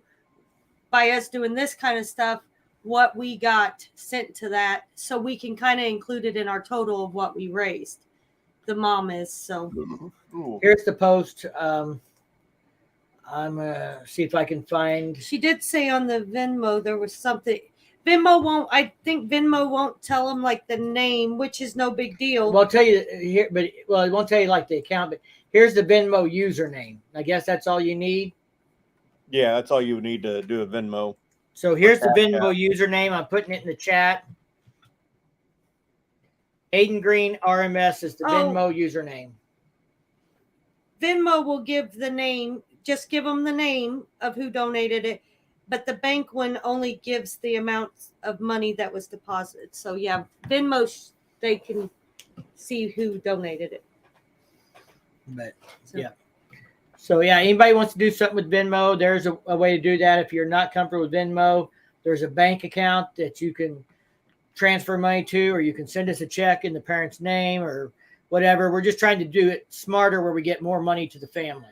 by us doing this kind of stuff what we got sent to that so we can kind of include it in our total of what we raised. The mom is so. Here's the post. I'm going to see if I can find. She did say on the Venmo there was something. I think Venmo won't tell them like the name, which is no big deal. Well, I'll tell you here, but it won't tell you like the account, but here's the Venmo username. I guess that's all you need. Yeah, that's all you would need to do a Venmo. So here's the Venmo username. I'm putting it in the chat. Aiden Green RMS is the Venmo username. Venmo will give the name, just give them the name of who donated it. But the bank one only gives the amount of money that was deposited. So, yeah, Venmo, they can see who donated it. But, yeah. So, yeah, anybody wants to do something with Venmo, there's a way to do that. If you're not comfortable with Venmo, there's a bank account that you can transfer money to, or you can send us a check in the parent's name or whatever. We're just trying to do it smarter where we get more money to the family.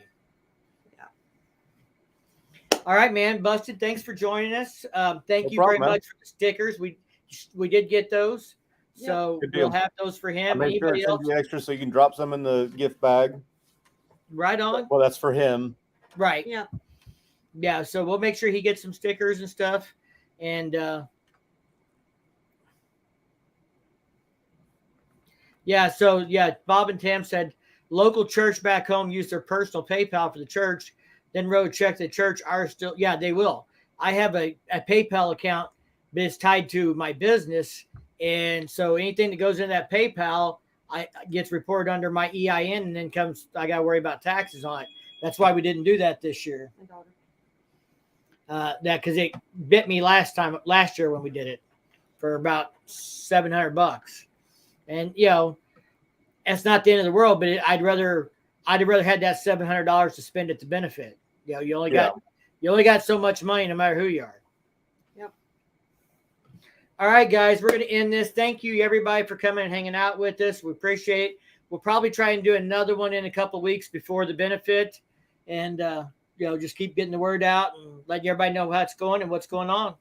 Yeah. All right, man. Busted, thanks for joining us. Thank No you problem, very man. much for the stickers. We did get those. So Good we'll deal. have those for I him. made sure Anybody to send else? you extra so you can drop some in the gift bag. Right on. Well, that's for him. Right. Yeah. Yeah. So we'll make sure he gets some stickers and stuff. And so Bob and Tam said local church back home used their personal PayPal for the church, then wrote a check to the church. Are still, they will. I have a PayPal account, but it's tied to my business. And so anything that goes in that PayPal, gets reported under my EIN, and then I got to worry about taxes on it. That's why we didn't do that this year. Because it bit me last year when we did it for about $700. And it's not the end of the world, but I'd rather had that $700 to spend it to benefit. You only got so much money no matter who you are. Yep. All right, guys, we're going to end this. Thank you, everybody, for coming and hanging out with us. We appreciate it. We'll probably try and do another one in a couple of weeks before the benefit, and just keep getting the word out and letting everybody know how it's going and what's going on.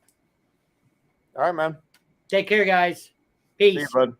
All right, man. Take care, guys. Peace. See you, bud.